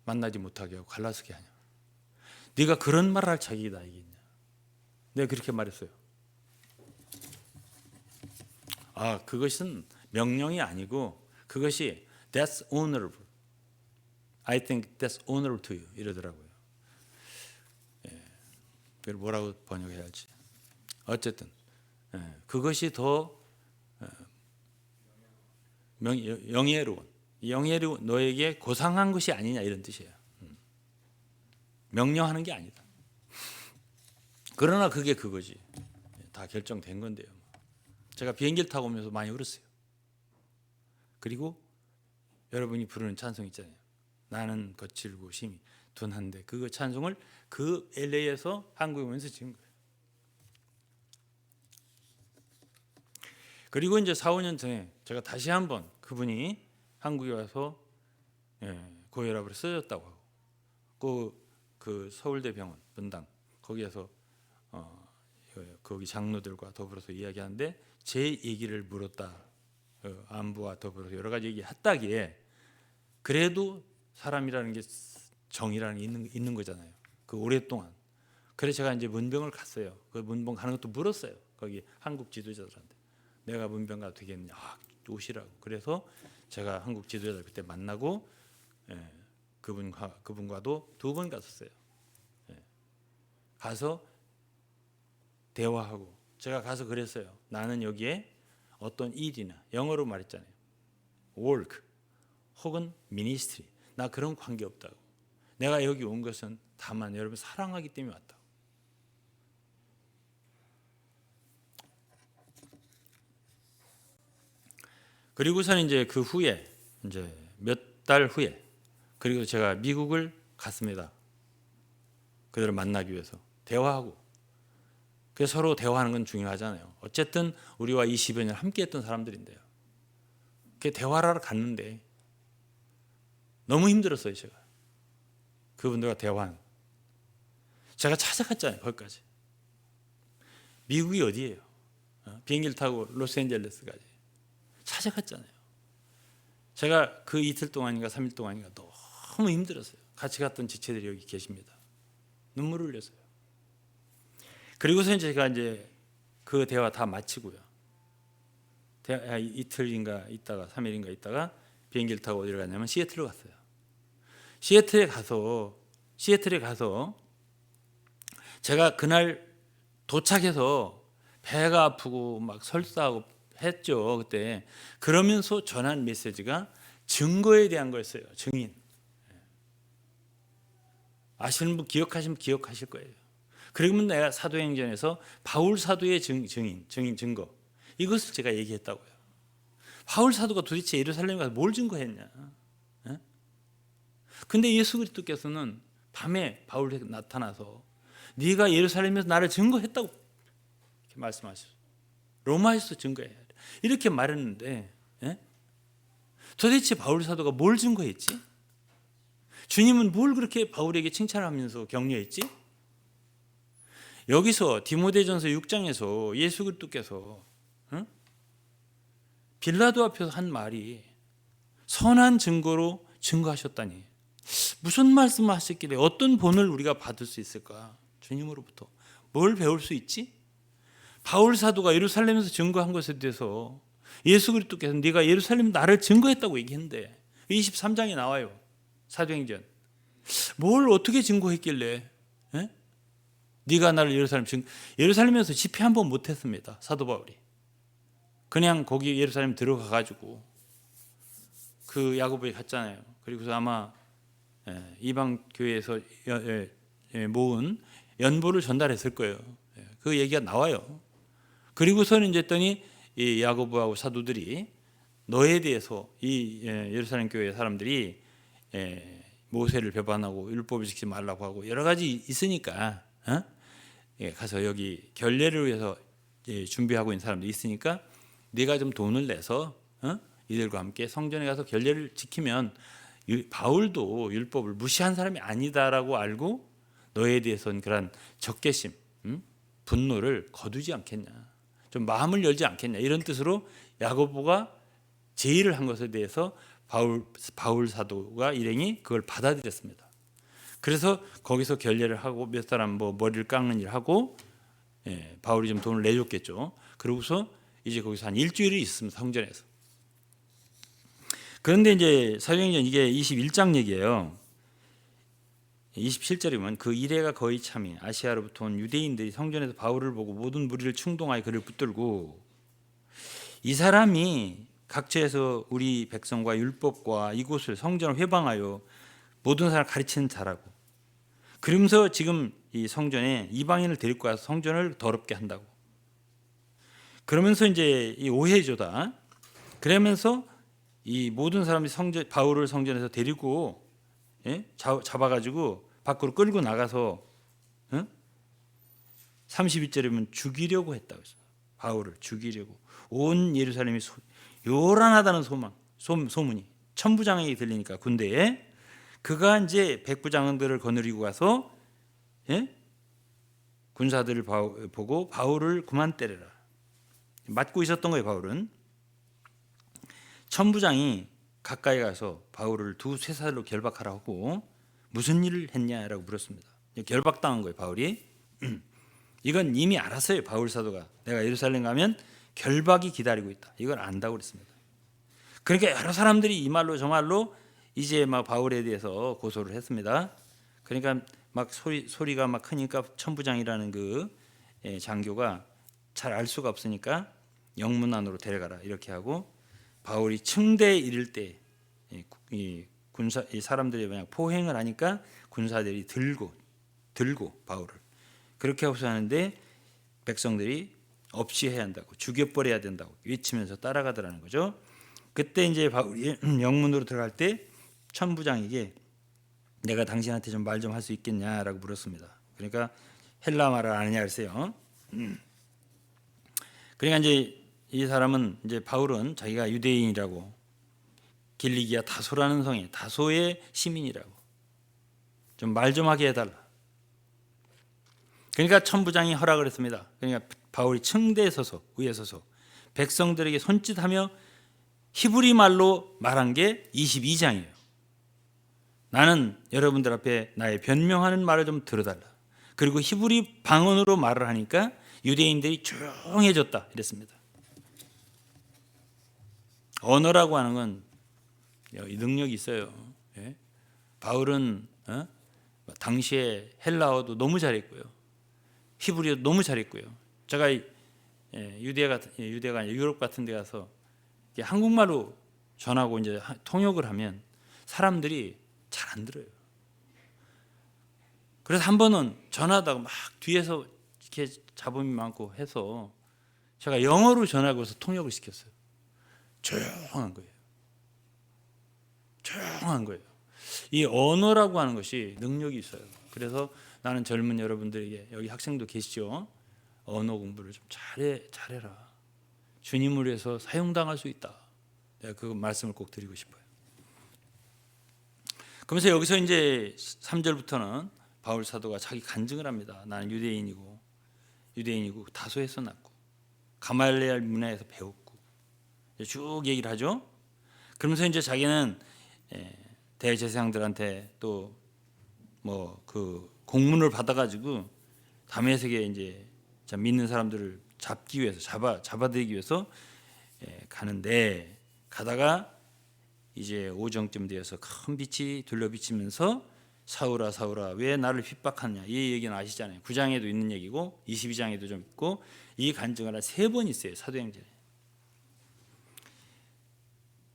만나지 못하게 하고 갈라서게 하냐? 네가 그런 말을 할 자격이다 이겠냐? 내가 그렇게 말했어요. 그것은 명령이 아니고 그것이 that's honorable. I think that's honorable to you 이러더라고요. 그걸 뭐라고 번역해야 할지. 어쨌든 그것이 더 영예로운 너에게 고상한 것이 아니냐 이런 뜻이에요. 명령하는 게 아니다. 그러나 그게 그거지. 다 결정된 건데요. 제가 비행기를 타고 오면서 많이 울었어요. 그리고 여러분이 부르는 찬송 있잖아요. 나는 거칠고 심히 둔한데 그 찬송을 그 LA에서 한국에 오면서 지은 거예요. 그리고 이제 4, 5년 전에 제가 다시 한번 그분이 한국에 와서 고혈압으로 쓰러졌다고 하고 그 서울대 병원 분당 거기에서 거기 장로들과 더불어서 이야기하는데 제 얘기를 물었다. 안부와 더불어서 여러 가지 얘기했다기에 그래도 사람이라는 게 정이라는 게 있는 거잖아요. 그 오랫동안. 그래서 제가 이제 문병을 갔어요. 그 문병 가는 것도 물었어요. 거기 한국 지도자들한테 내가 문병 가도 되겠냐? 오시라고. 그래서 제가 한국 지도자들 그때 만나고 그분과도 2번 갔었어요. 가서 대화하고 제가 가서 그랬어요. 나는 여기에 어떤 일이나 영어로 말했잖아요. work 혹은 ministry 나 그런 관계 없다고. 내가 여기 온 것은 다만 여러분 사랑하기 때문에 왔다고. 그리고서는 이제 그 후에 이제 몇 달 후에 그리고 제가 미국을 갔습니다. 그들을 만나기 위해서 대화하고. 그래서 서로 대화하는 건 중요하잖아요. 어쨌든 우리와 20여 년 함께했던 사람들인데요. 그 대화를 하러 갔는데 너무 힘들었어요. 제가 그분들과 대화하는. 제가 찾아갔잖아요. 거기까지. 미국이 어디예요? 비행기를 타고 로스앤젤레스까지 찾아갔잖아요. 제가 그 이틀 동안인가 3일 동안인가 너무 힘들었어요. 같이 갔던 지체들이 여기 계십니다. 눈물을 흘렸어요. 그리고서 제가 이제 그 대화 다 마치고요. 이틀인가 있다가 3일인가 있다가 비행기를 타고 어디를 갔냐면 시애틀로 갔어요. 시애틀에 가서 제가 그날 도착해서 배가 아프고 막 설사하고 했죠. 그때 그러면서 전한 메시지가 증거에 대한 거였어요. 증인. 아시는 분 기억하시면 기억하실 거예요. 그러면 내가 사도행전에서 바울 사도의 증거 이것을 제가 얘기했다고요. 바울 사도가 도대체 예루살렘에 가서 뭘 증거했냐? 근데 예수 그리스도께서는 밤에 바울에게 나타나서 네가 예루살렘에서 나를 증거했다고 이렇게 말씀하셨어요. 로마에서 증거해야 돼. 이렇게 말했는데 도대체 바울 사도가 뭘 증거했지? 주님은 뭘 그렇게 바울에게 칭찬하면서 격려했지? 여기서 디모데전서 6장에서 예수 그리스도께서 빌라도 앞에서 한 말이 선한 증거로 증거하셨다니 무슨 말씀을 하셨길래 어떤 본을 우리가 받을 수 있을까? 주님으로부터 뭘 배울 수 있지? 바울 사도가 예루살렘에서 증거한 것에 대해서 예수 그리스도께서 네가 예루살렘 나를 증거했다고 얘기했는데 23장에 나와요. 사도행전. 뭘 어떻게 증거했길래 네가 나를 예루살렘에서 집회 한 번 못했습니다. 사도 바울이. 그냥 거기 예루살렘 들어가 가지고 그 야고보에 갔잖아요. 그리고서 아마 이방 교회에서 모은 연보를 전달했을 거예요. 그 얘기가 나와요. 그리고서는 이제 했더니 이 야고보하고 사도들이 너에 대해서 이 예루살렘 교회 사람들이 모세를 배반하고 율법을 지키지 말라고 하고 여러 가지 있으니까 가서 여기 결례를 위해서 준비하고 있는 사람들이 있으니까 네가 좀 돈을 내서 이들과 함께 성전에 가서 결례를 지키면 바울도 율법을 무시한 사람이 아니다라고 알고 너에 대해서는 그런 적개심, 분노를 거두지 않겠냐, 좀 마음을 열지 않겠냐, 이런 뜻으로 야고보가 제의를 한 것에 대해서 바울 사도가 일행이 그걸 받아들였습니다. 그래서 거기서 결례를 하고 몇 사람 뭐 머리를 깎는 일 하고 바울이 좀 돈을 내줬겠죠. 그러고서 이제 거기서 한 일주일이 있습니다. 성전에서. 그런데 이제 사도행전 이게 21장 얘기예요. 27절에 보면 그 이래가 거의 참이 아시아로부터 온 유대인들이 성전에서 바울을 보고 모든 무리를 충동하여 그를 붙들고 이 사람이 각처에서 우리 백성과 율법과 이곳을 성전을 회방하여 모든 사람을 가르치는 자라고, 그러면서 지금 이 성전에 이방인을 데리고 와서 성전을 더럽게 한다고, 그러면서 이제 이 오해조다. 그러면서 이 모든 사람이 바울을 성전에서 데리고 잡아가지고 밖으로 끌고 나가서 32절에 보면 죽이려고 했다고 했어요. 바울을 죽이려고. 온 예루살렘이 요란하다는 소문이 천부장에게 들리니까 군대에 그가 이제 백부장들을 거느리고 가서 군사들을 보고 바울을 그만 때려라. 맞고 있었던 거예요. 바울은. 천부장이 가까이 가서 바울을 두 쇠살로 결박하라 하고 무슨 일을 했냐라고 물었습니다. 결박당한 거예요. 바울이. 이건 이미 알았어요. 바울 사도가 내가 예루살렘 가면 결박이 기다리고 있다. 이걸 안다고 그랬습니다. 그러니까 여러 사람들이 이 말로 저 말로 이제 막 바울에 대해서 고소를 했습니다. 그러니까 막 소리가 막 크니까 천부장이라는 그 장교가 잘 알 수가 없으니까 영문 안으로 데려가라 이렇게 하고, 바울이 층대에 이를 때 이 사람들이 그냥 포행을 하니까 군사들이 들고 바울을 그렇게 하고서 하는데 백성들이 없이 해야 한다고, 죽여버려야 된다고 외치면서 따라가더라는 거죠. 그때 이제 바울이 영문으로 들어갈 때 천부장에게 내가 당신한테 좀 말 좀 할 수 있겠냐라고 물었습니다. 그러니까 헬라 말을 아느냐 그랬어요. 그러니까 이제 이 사람은 이제 바울은 자기가 유대인이라고, 길리기아 다소라는 성에 다소의 시민이라고, 좀 말 좀 하게 해달라. 그러니까 천부장이 허락을 했습니다. 그러니까 바울이 층대에 서서 위에 서서 백성들에게 손짓하며 히브리 말로 말한 게 22장이에요. 나는 여러분들 앞에 나의 변명하는 말을 좀 들어달라. 그리고 히브리 방언으로 말을 하니까 유대인들이 조용해졌다 이랬습니다. 언어라고 하는 건 능력이 있어요. 바울은 당시에 헬라어도 너무 잘했고요, 히브리어도 너무 잘했고요. 제가 유대가 아니라 유럽 같은 데 가서 한국말로 전하고 이제 통역을 하면 사람들이 잘 안 들어요. 그래서 한 번은 전하다가 막 뒤에서 이렇게 잡음이 많고 해서 제가 영어로 전하고서 통역을 시켰어요. 조용한 거예요. 조용한 거예요. 이 언어라고 하는 것이 능력이 있어요. 그래서 나는 젊은 여러분들에게, 여기 학생도 계시죠? 언어 공부를 좀 잘해라. 주님을 위해서 사용당할 수 있다. 내가 그 말씀을 꼭 드리고 싶어요. 그러면서 여기서 이제 3절부터는 바울 사도가 자기 간증을 합니다. 나는 유대인이고 다소에서 났고 가말리엘 문화에서 배웠고 쭉 얘기를 하죠. 그러면서 이제 자기는 대제사장들한테 또 뭐 그 공문을 받아가지고 다메섹에 이제 믿는 사람들을 잡기 위해서 잡아들이기 위해서 가는데 가다가 이제 오정쯤 되어서 큰 빛이 둘러비치면서 사울아 사울아 왜 나를 핍박하느냐 이 얘기는 아시잖아요. 9장에도 있는 얘기고 22장에도 좀 있고 이 간증을 한 3번 있어요. 사도행전에.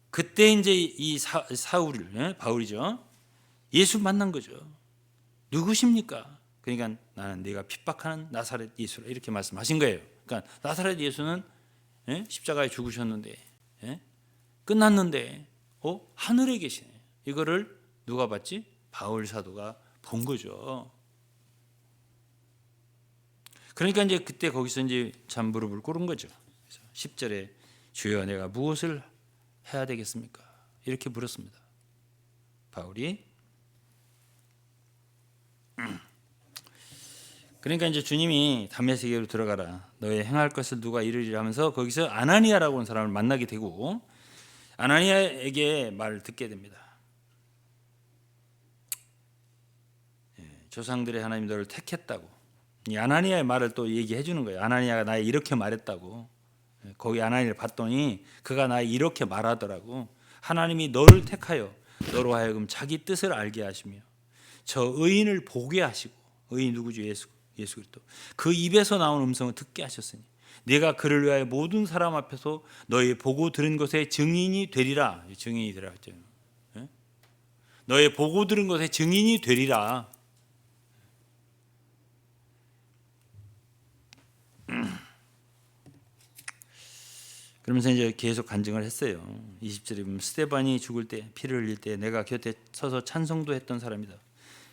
그때 이제 이 사울을 바울이죠. 예수 만난 거죠. 누구십니까? 그러니까 나는 네가 핍박하는 나사렛 예수라 이렇게 말씀하신 거예요. 그러니까 나사렛 예수는 십자가에 죽으셨는데 끝났는데 하늘에 계시네. 이거를 누가 봤지? 바울 사도가 본 거죠. 그러니까 이제 그때 거기서 이제 참 무릎을 꿇은 거죠. 10절에 주여 내가 무엇을 해야 되겠습니까? 이렇게 물었습니다. 바울이. 그러니까 이제 주님이 담메섹으로 들어가라. 너의 행할 것을 누가 이루리라 하면서 거기서 아나니아라고 하는 사람을 만나게 되고 아나니아에게 말을 듣게 됩니다. 조상들의 하나님 너를 택했다고. 이 아나니아의 말을 또 얘기해 주는 거예요. 아나니아가 나에 이렇게 말했다고. 거기 아나니아를 봤더니 그가 나에 이렇게 말하더라고. 하나님이 너를 택하여 너로 하여금 자기 뜻을 알게 하시며 저 의인을 보게 하시고 의인 누구죠? 예수 그리스도. 그 입에서 나온 음성을 듣게 하셨으니 내가 그를 위하여 모든 사람 앞에서 너의 보고 들은 것의 증인이 되리라. 증인이 되리라 했죠. 너의 보고 들은 것의 증인이 되리라. 그러면서 이제 계속 간증을 했어요. 20절에 보면 스데반이 죽을 때 피를 흘릴 때 내가 곁에 서서 찬송도 했던 사람이다.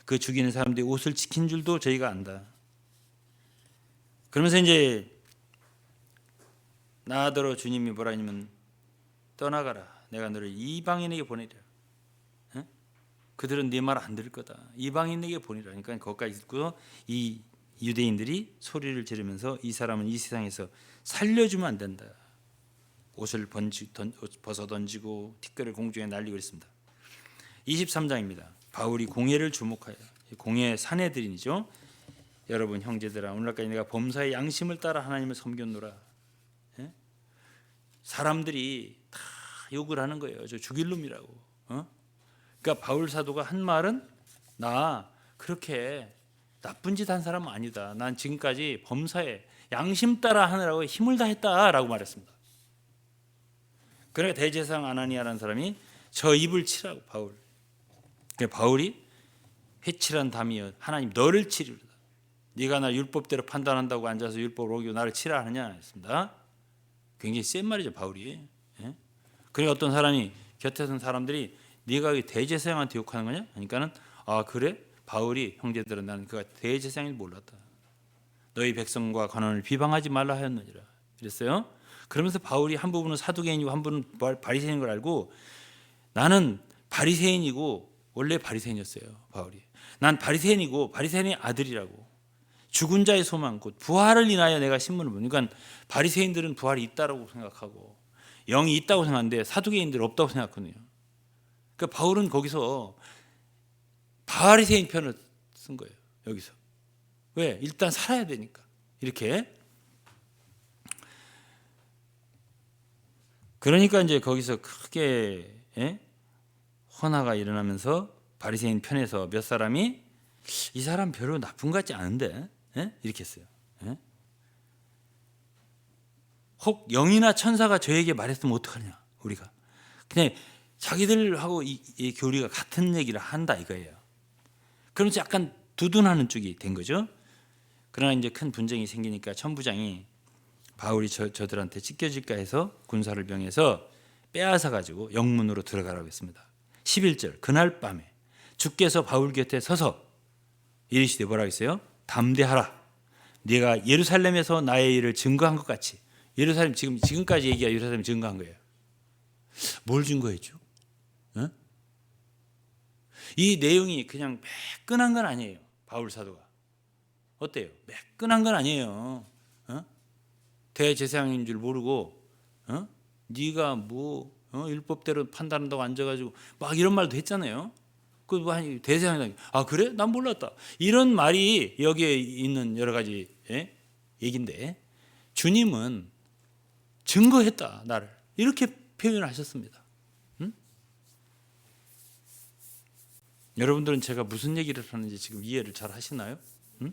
그 죽이는 사람들이 옷을 지킨 줄도 저희가 안다. 그러면서 이제 나더러 주님이 뭐라 하냐면 떠나가라. 내가 너를 이방인에게 보내리라. 그들은 네 말 안 들을 거다. 이방인에게 보내라. 그러니까 거기까지 듣고 이 유대인들이 소리를 지르면서 이 사람은 이 세상에서 살려주면 안 된다. 옷을 벗어 던지고 티끌을 공중에 날리고 있습니다. 23장입니다. 바울이 공회를 주목하여 공회 사내들이죠. 여러분 형제들아 오늘날까지 내가 범사의 양심을 따라 하나님을 섬겼노라. 사람들이 다 욕을 하는 거예요. 저 죽일 놈이라고. 그러니까 바울 사도가 한 말은 나 그렇게 나쁜 짓 한 사람은 아니다. 난 지금까지 범사에 양심 따라 하느라고 힘을 다했다라고 말했습니다. 그러니까 대제사장 아나니아라는 사람이 저 입을 치라고 바울. 그러니까 바울이 회칠한 담이여 하나님 너를 치리로다. 네가 나 율법대로 판단한다고 앉아서 율법을 어기고 나를 치라 하느냐 했습니다. 굉장히 센 말이죠 바울이. 그러니까 어떤 사람이 곁에 선 사람들이 네가 대제사장한테 욕하는 거냐? 그러니까는 아 그래? 바울이 형제들은 나는 그가 대제사장인 몰랐다. 너희 백성과 관원을 비방하지 말라 하였느니라. 그랬어요. 그러면서 바울이 한 부분은 사두개인이고 한 부분은 바리새인인 걸 알고 나는 바리새인이고 원래 바리새인이었어요. 바울이. 난 바리새인이고 바리새인의 아들이라고. 죽은 자의 소망 곧 부활을 인하여 내가 신문을 보니까 그러니까 바리새인들은 부활이 있다라고 생각하고 영이 있다고 생각하는데 사두개인들은 없다고 생각하거든요. 그러니까 바울은 거기서 바리새인 편을 쓴 거예요. 여기서. 왜? 일단 살아야 되니까. 이렇게. 그러니까 이제 거기서 크게 혼화가 일어나면서 바리새인 편에서 몇 사람이 이 사람 별로 나쁜 것 같지 않은데 이렇게 했어요. 혹 영이나 천사가 저에게 말했으면 어떡하냐 우리가. 그냥 자기들하고 이 교리가 같은 얘기를 한다 이거예요. 그러면서 약간 두둔하는 쪽이 된 거죠. 그러나 이제 큰 분쟁이 생기니까 천부장이 바울이 저들한테 찢겨질까 해서 군사를 명해서 빼앗아 가지고 영문으로 들어가라고 했습니다. 11절 그날 밤에 주께서 바울 곁에 서서 이르시되 뭐라고 했어요? 담대하라. 네가 예루살렘에서 나의 일을 증거한 것 같이. 예루살렘 지금까지 얘기가 예루살렘 증거한 거예요. 뭘 증거했죠? 이 내용이 그냥 매끈한 건 아니에요. 바울 사도가 어때요? 매끈한 건 아니에요. 대제사장인 줄 모르고 네가 뭐 율법대로 판단한다고 앉아가지고 막 이런 말도 했잖아요. 그 대제사장이 아 그래? 난 몰랐다. 이런 말이 여기에 있는 여러 가지 얘기인데 주님은 증거했다 나를 이렇게 표현을 하셨습니다. 응? 여러분들은 제가 무슨 얘기를 하는지 지금 이해를 잘 하시나요? 응?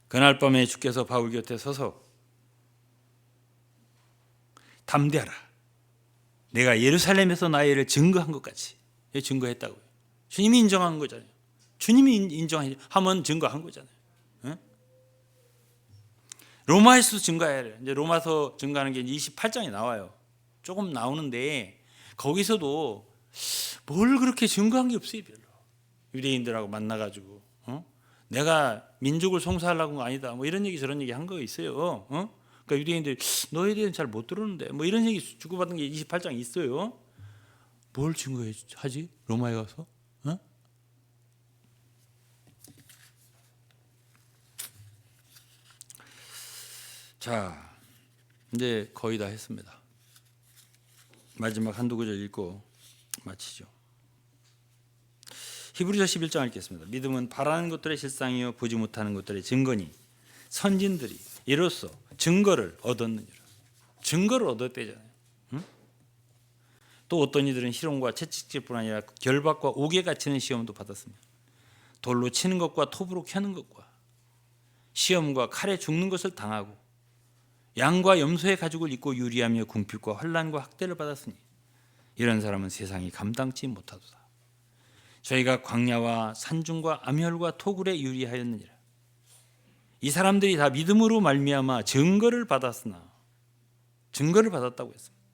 그날 밤에 주께서 바울 곁에 서서 담대하라. 내가 예루살렘에서 나의 일을 증거한 것 같이 증거했다고요. 주님이 인정한 거잖아요. 주님이 인정하면 증거한 거잖아요. 응? 로마에서 증거해야 해요. 이제 로마서 증거하는 게 28장에 나와요. 조금 나오는데 거기서도 뭘 그렇게 증거한 게 없어요. 별로. 유대인들하고 만나가지고 내가 민족을 송사하려고 한 거 아니다. 뭐 이런 얘기 저런 얘기 한 거 있어요. 그러니까 유대인들이 너에 대해서는 잘 못 들었는데 뭐 이런 얘기 주고받은 게 28장에 있어요. 뭘 증거하지? 로마에 가서? 자, 이제 거의 다 했습니다. 마지막 한두 구절 읽고 마치죠. 히브리서 11장 읽겠습니다. 믿음은 바라는 것들의 실상이요 보지 못하는 것들의 증거니 선진들이 이로써 증거를 얻었느니라. 증거를 얻었대잖아요. 응? 또 어떤 이들은 희롱과 채찍질뿐 아니라 결박과 옥에 갇히는 시험도 받았습니다. 돌로 치는 것과 톱으로 켜는 것과 시험과 칼에 죽는 것을 당하고 양과 염소의 가죽을 입고 유리하며 궁핍과 환난과 학대를 받았으니 이런 사람은 세상이 감당치 못하도다. 저희가 광야와 산중과 암혈과 토굴에 유리하였느니라. 이 사람들이 다 믿음으로 말미암아 증거를 받았으나 증거를 받았다고 했습니다.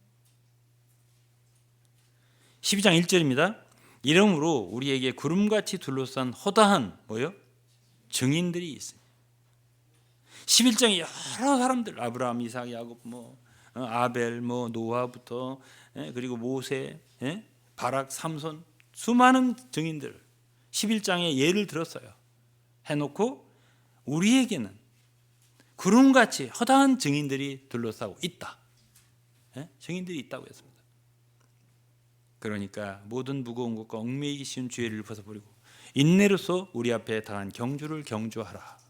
12장 1절입니다. 이러므로 우리에게 구름같이 둘러싼 허다한 뭐요? 증인들이 있으니 11장에 여러 사람들 아브라함, 이삭, 야곱, 아벨, 노아부터 그리고 모세, 바락, 삼손 수많은 증인들 11장에 예를 들었어요. 해놓고 우리에게는 구름같이 허다한 증인들이 둘러싸고 있다. 증인들이 있다고 했습니다. 그러니까 모든 무거운 것과 얽매이기 쉬운 죄를 벗어버리고 인내로서 우리 앞에 당한 경주를 경주하라.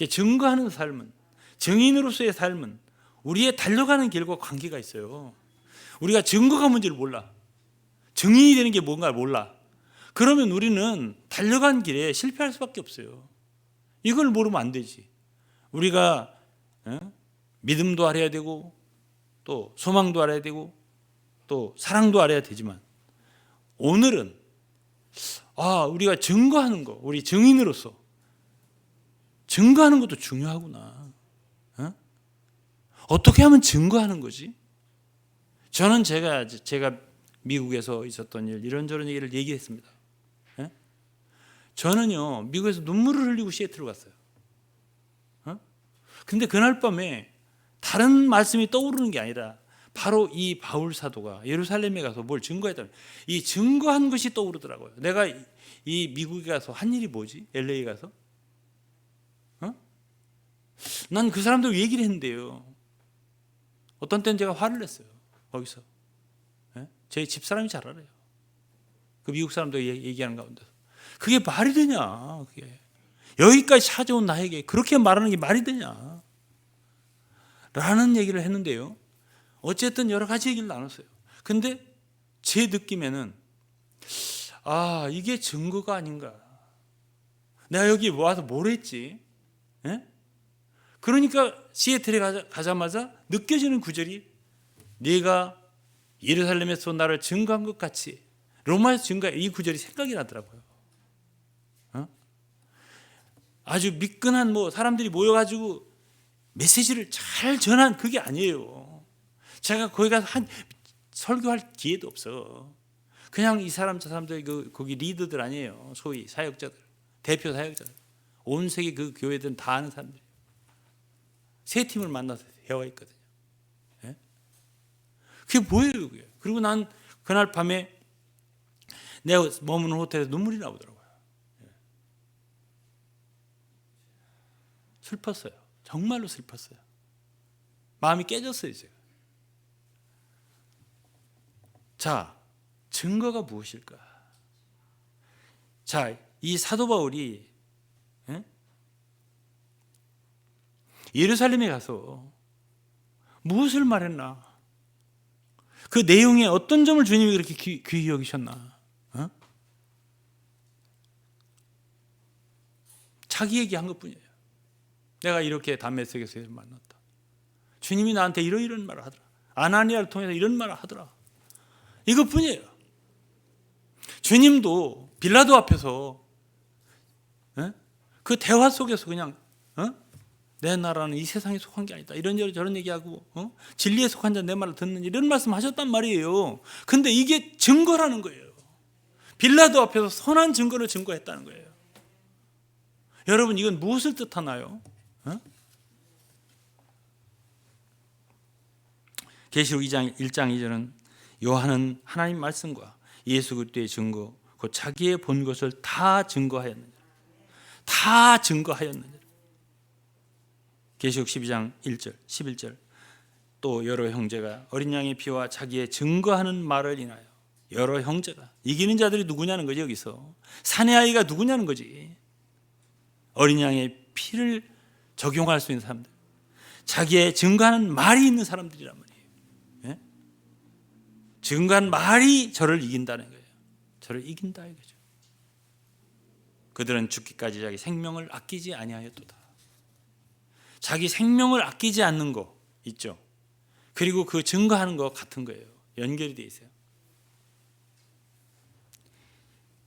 증거하는 삶은, 증인으로서의 삶은 우리의 달려가는 길과 관계가 있어요. 우리가 증거가 뭔지를 몰라. 증인이 되는 게 뭔가를 몰라. 그러면 우리는 달려간 길에 실패할 수밖에 없어요. 이걸 모르면 안 되지. 우리가 믿음도 알아야 되고 또 소망도 알아야 되고 또 사랑도 알아야 되지만 오늘은 우리가 증거하는 거, 우리 증인으로서 증거하는 것도 중요하구나. 어떻게 하면 증거하는 거지? 저는 제가 미국에서 있었던 일 이런저런 얘기를 얘기했습니다. 저는요 미국에서 눈물을 흘리고 시애틀을 갔어요. 근데 그날 밤에 다른 말씀이 떠오르는 게 아니라 바로 이 바울 사도가 예루살렘에 가서 뭘 증거했다면 이 증거한 것이 떠오르더라고요. 내가 이 미국에 가서 한 일이 뭐지? LA 가서 난 그 사람들 얘기를 했는데요. 어떤 때는 제가 화를 냈어요. 거기서 제 집사람이 잘 알아요. 그 미국 사람들 얘기하는 가운데서 그게 말이 되냐? 그게 여기까지 찾아온 나에게 그렇게 말하는 게 말이 되냐? 라는 얘기를 했는데요. 어쨌든 여러 가지 얘기를 나눴어요. 근데 제 느낌에는 이게 증거가 아닌가. 내가 여기 와서 뭘 했지? 그러니까 시애틀에 가자마자 느껴지는 구절이 네가 예루살렘에서 나를 증거한 것 같이 로마에서 증거해. 이 구절이 생각이 나더라고요. 아주 미끈한 사람들이 모여가지고 메시지를 잘 전한 그게 아니에요. 제가 거기 가서 설교할 기회도 없어. 그냥 이 사람 저 사람들 거기 리더들 아니에요. 소위 사역자들, 대표 사역자들. 온 세계 그 교회들은 다 아는 사람들. 세 팀을 만나서 대화가 있거든요. 그게 뭐예요, 그게? 그리고 난 그날 밤에 내가 머무는 호텔에서 눈물이 나오더라고요. 슬펐어요. 정말로 슬펐어요. 마음이 깨졌어요, 제가. 자, 증거가 무엇일까? 자, 이 사도 바울이 예루살렘에 가서 무엇을 말했나? 그 내용에 어떤 점을 주님이 그렇게 귀히 여기셨나? 자기 얘기한 것뿐이에요. 내가 이렇게 다메섹에서 만났다. 주님이 나한테 이런 말을 하더라. 아나니아를 통해서 이런 말을 하더라. 이것뿐이에요. 주님도 빌라도 앞에서 그 대화 속에서 그냥 내 나라는 이 세상에 속한 게 아니다. 이런 저런 얘기하고 진리에 속한 자 내 말을 듣는 이런 말씀하셨단 말이에요. 근데 이게 증거라는 거예요. 빌라도 앞에서 선한 증거를 증거했다는 거예요. 여러분 이건 무엇을 뜻하나요? 계시록 1장 2절은 요한은 하나님 말씀과 예수 그리스도의 증거 곧 자기의 본 것을 다 증거하였느니라. 다 증거하였느니라. 계시록 12장 1절 11절 또 여러 형제가 어린 양의 피와 자기의 증거하는 말을 인하여 여러 형제가 이기는 자들이 누구냐는 거지. 여기서 사내 아이가 누구냐는 거지. 어린 양의 피를 적용할 수 있는 사람들, 자기의 증거하는 말이 있는 사람들이란 말이에요. 증거한 말이 저를 이긴다는 거예요. 저를 이긴다 이거죠. 그들은 죽기까지 자기 생명을 아끼지 아니하였도다. 자기 생명을 아끼지 않는 거 있죠. 그리고 그 증거하는 거 같은 거예요. 연결이 돼 있어요.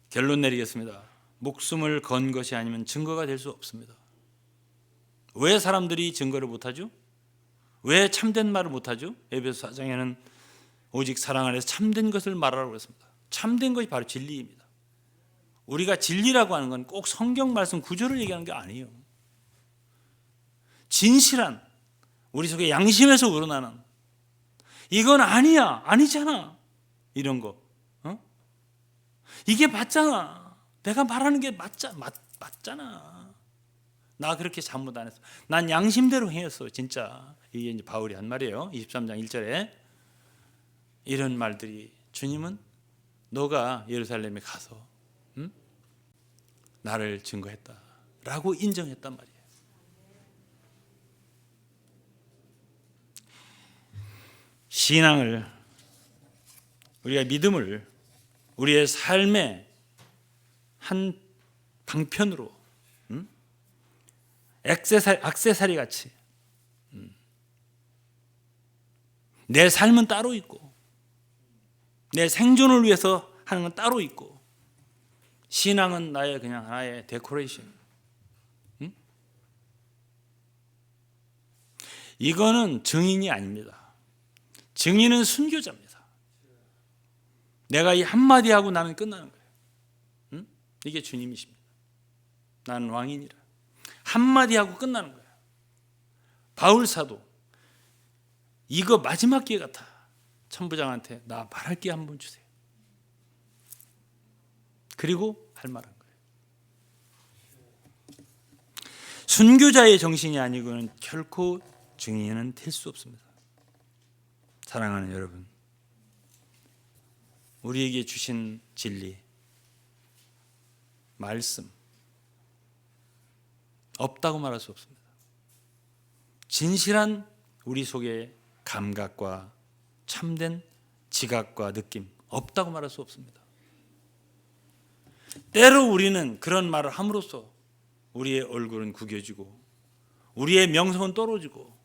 결론 내리겠습니다. 목숨을 건 것이 아니면 증거가 될 수 없습니다. 왜 사람들이 증거를 못하죠? 왜 참된 말을 못하죠? 에베소 4장에는 오직 사랑 안에서 참된 것을 말하라고 그랬습니다. 참된 것이 바로 진리입니다. 우리가 진리라고 하는 건 꼭 성경 말씀 구조를 얘기하는 게 아니에요. 진실한 우리 속에 양심에서 우러나는 이건 아니야, 아니잖아 이런 거 이게 맞잖아. 내가 말하는 게 맞잖아. 나 그렇게 잘못 안 했어. 난 양심대로 행했어. 진짜 이게 이제 바울이 한 말이에요. 23장 1절에 이런 말들이 주님은 너가 예루살렘에 가서 나를 증거했다라고 인정했단 말이에요. 신앙을 우리가 믿음을 우리의 삶의 한 방편으로 액세서리 같이 내 삶은 따로 있고 내 생존을 위해서 하는 건 따로 있고 신앙은 나의 그냥 하나의 데코레이션. 이거는 증인이 아닙니다. 증인은 순교자입니다. 내가 이 한마디 하고 나는 끝나는 거예요. 이게 주님이십니다. 나는 왕이니라. 한마디 하고 끝나는 거예요. 바울 사도 이거 마지막 기회 같아. 천부장한테 나 말할 기회 한번 주세요. 그리고 할 말한 거예요. 순교자의 정신이 아니고는 결코 증인은 될 수 없습니다. 사랑하는 여러분, 우리에게 주신 진리, 말씀 없다고 말할 수 없습니다. 진실한 우리 속의 감각과 참된 지각과 느낌 없다고 말할 수 없습니다. 때로 우리는 그런 말을 함으로써 우리의 얼굴은 구겨지고 우리의 명성은 떨어지고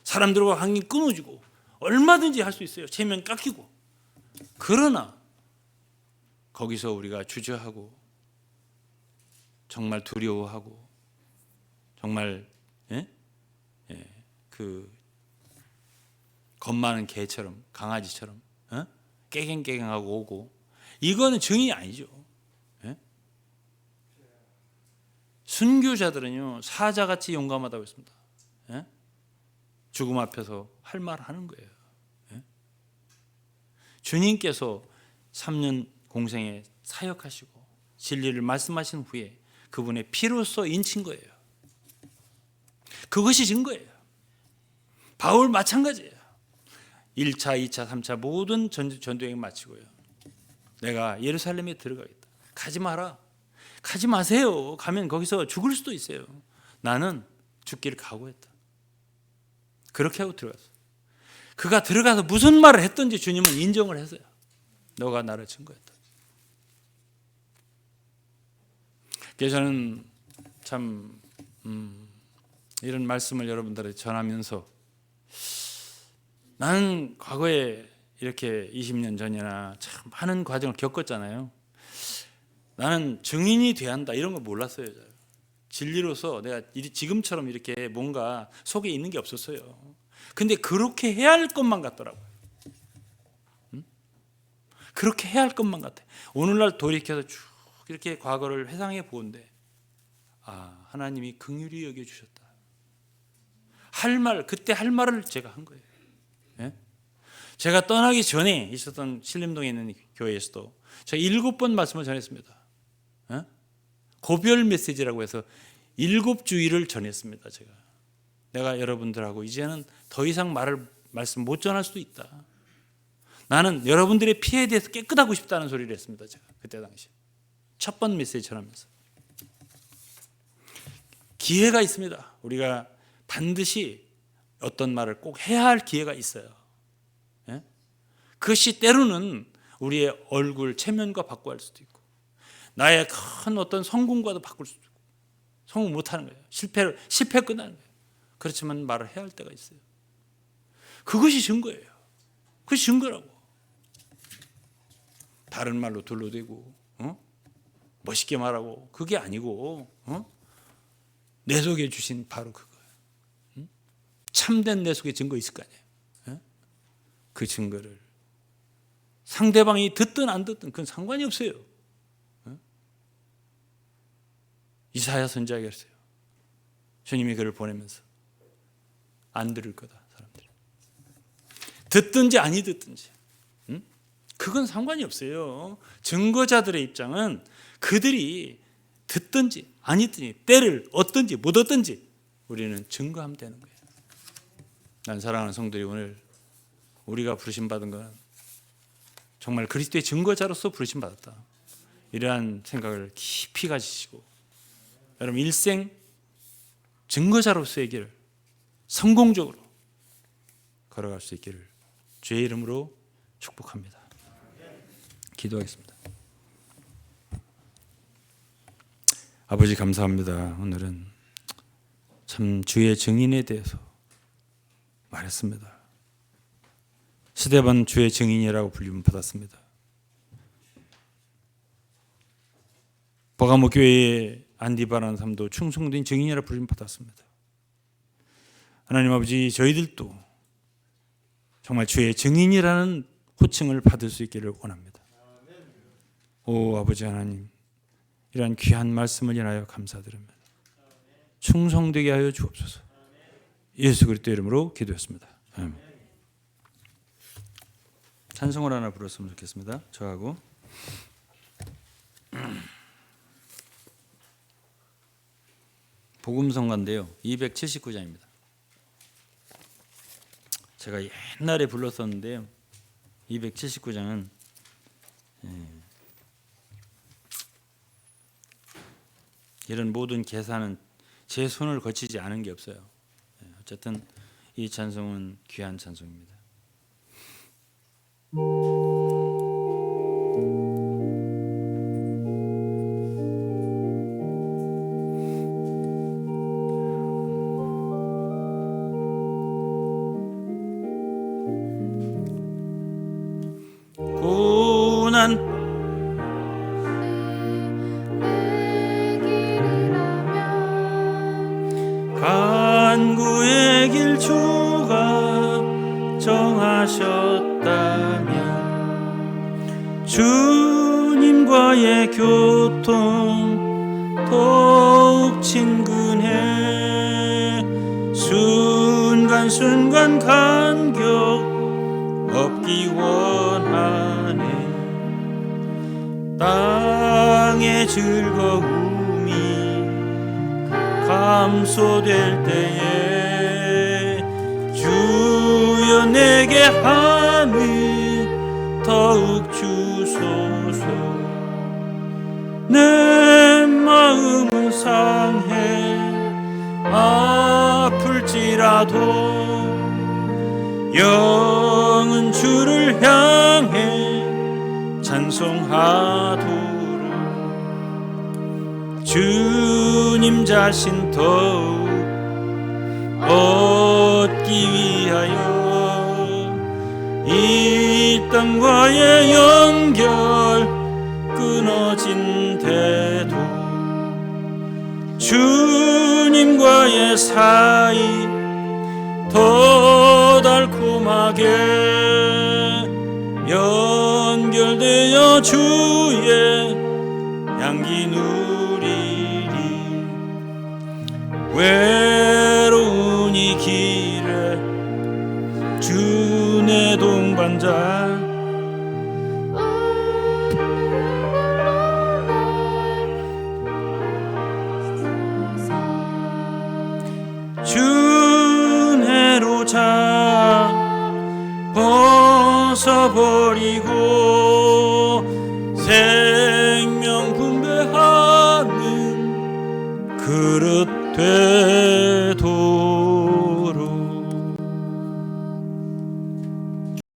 사람들과 관계가 끊어지고 얼마든지 할 수 있어요. 체면 깎이고. 그러나 거기서 우리가 주저하고 정말 두려워하고 정말 그 겁 많은 개처럼 강아지처럼 깨갱깨갱하고 오고 이거는 증인이 아니죠. 순교자들은요 사자같이 용감하다고 했습니다. 죽음 앞에서 할 말 하는 거예요. 주님께서 3년 공생에 사역하시고 진리를 말씀하신 후에 그분의 피로써 인친 거예요. 그것이 증거예요. 바울 마찬가지예요. 1차, 2차, 3차 모든 전도여행 마치고요. 내가 예루살렘에 들어가겠다. 가지 마라. 가지 마세요. 가면 거기서 죽을 수도 있어요. 나는 죽기를 각오했다. 그렇게 하고 들어갔어. 그가 들어가서 무슨 말을 했든지 주님은 인정을 했어요. 너가 나를 증거했다. 그래서 저는 참 이런 말씀을 여러분들에게 전하면서 나는 과거에 이렇게 20년 전이나 참 많은 과정을 겪었잖아요. 나는 증인이 돼야 한다 이런 거 몰랐어요. 진리로서 내가 지금처럼 이렇게 뭔가 속에 있는 게 없었어요. 근데 그렇게 해야 할 것만 같더라고요. 그렇게 해야 할 것만 같아. 오늘날 돌이켜서 쭉 이렇게 과거를 회상해 보는데 하나님이 긍휼히 여겨주셨다. 그때 할 말을 제가 한 거예요. 예? 제가 떠나기 전에 있었던 신림동에 있는 교회에서도 제가 7번 말씀을 전했습니다. 예? 고별 메시지라고 해서 7주일을 전했습니다. 내가 여러분들하고 이제는 더 이상 말씀 못 전할 수도 있다. 나는 여러분들의 피해에 대해서 깨끗하고 싶다는 소리를 했습니다. 제가 그때 당시 첫 번 메시지 전하면서 기회가 있습니다. 우리가 반드시 어떤 말을 꼭 해야 할 기회가 있어요. 예? 그것이 때로는 우리의 얼굴 체면과 바꿔할 수도 있고 나의 큰 어떤 성공과도 바꿀 수도 있고 성공 못하는 거예요. 실패 끝나는 거예요. 그렇지만 말을 해야 할 때가 있어요. 그것이 증거예요. 그것이 증거라고. 다른 말로 둘러대고 멋있게 말하고 그게 아니고 내 속에 주신 바로 그거예요. 참된 내 속에 증거 있을 거 아니에요. 그 증거를 상대방이 듣든 안 듣든 그건 상관이 없어요. 이사야 선지자가 그랬어요. 주님이 그를 보내면서 안 들을 거다 사람들이. 듣든지 아니 듣든지 그건 상관이 없어요. 증거자들의 입장은 그들이 듣든지 아니 듣든지 때를 얻든지 못 얻든지 우리는 증거하면 되는 거예요. 난 사랑하는 성도들이 오늘 우리가 부르심받은 건 정말 그리스도의 증거자로서 부르심받았다. 이러한 생각을 깊이 가지시고 여러분 일생 증거자로서의 길을 성공적으로 걸어갈 수 있기를 주의 이름으로 축복합니다. 기도하겠습니다. 아버지 감사합니다. 오늘은 참 주의 증인에 대해서 말했습니다. 스데반 주의 증인이라고 불림을 받았습니다. 버가모 교회의 안디바라는 사람도 충성된 증인이라고 불림을 받았습니다. 하나님 아버지 저희들도 정말 주의 증인이라는 호칭을 받을 수 있기를 원합니다. 오 아버지 하나님 이러한 귀한 말씀을 인하여 감사드립니다. 충성되게 하여 주옵소서. 예수 그리스도 이름으로 기도했습니다. 아멘. 찬송을 하나 불렀으면 좋겠습니다. 저하고 복음성가인데요. 279장입니다. 제가 옛날에 불렀었는데요. 279장은 이런 모든 계산은 제 손을 거치지 않은 게 없어요. 어쨌든 이 찬송은 귀한 찬송입니다. 고난 간구의 길 주가 정하셨다면 주님과의 교통 더욱 친근해 순간순간 간격 없기 원하네 땅의 즐거움이 감소될 때에 주여 내게 하늘 더욱 주소서 내 상해 아플지라도 영은 주를 향해 찬송하도록 주님 자신 더욱 얻기 위하여 이 땅과의 연결 끊어진대도 주님과의 사이 더 달콤하게 연결되어 주의 향기 누리리. 외로운 이 길에 주 내 동반자 주내로 자 벗어버리고 생명 분배하는 그릇 되도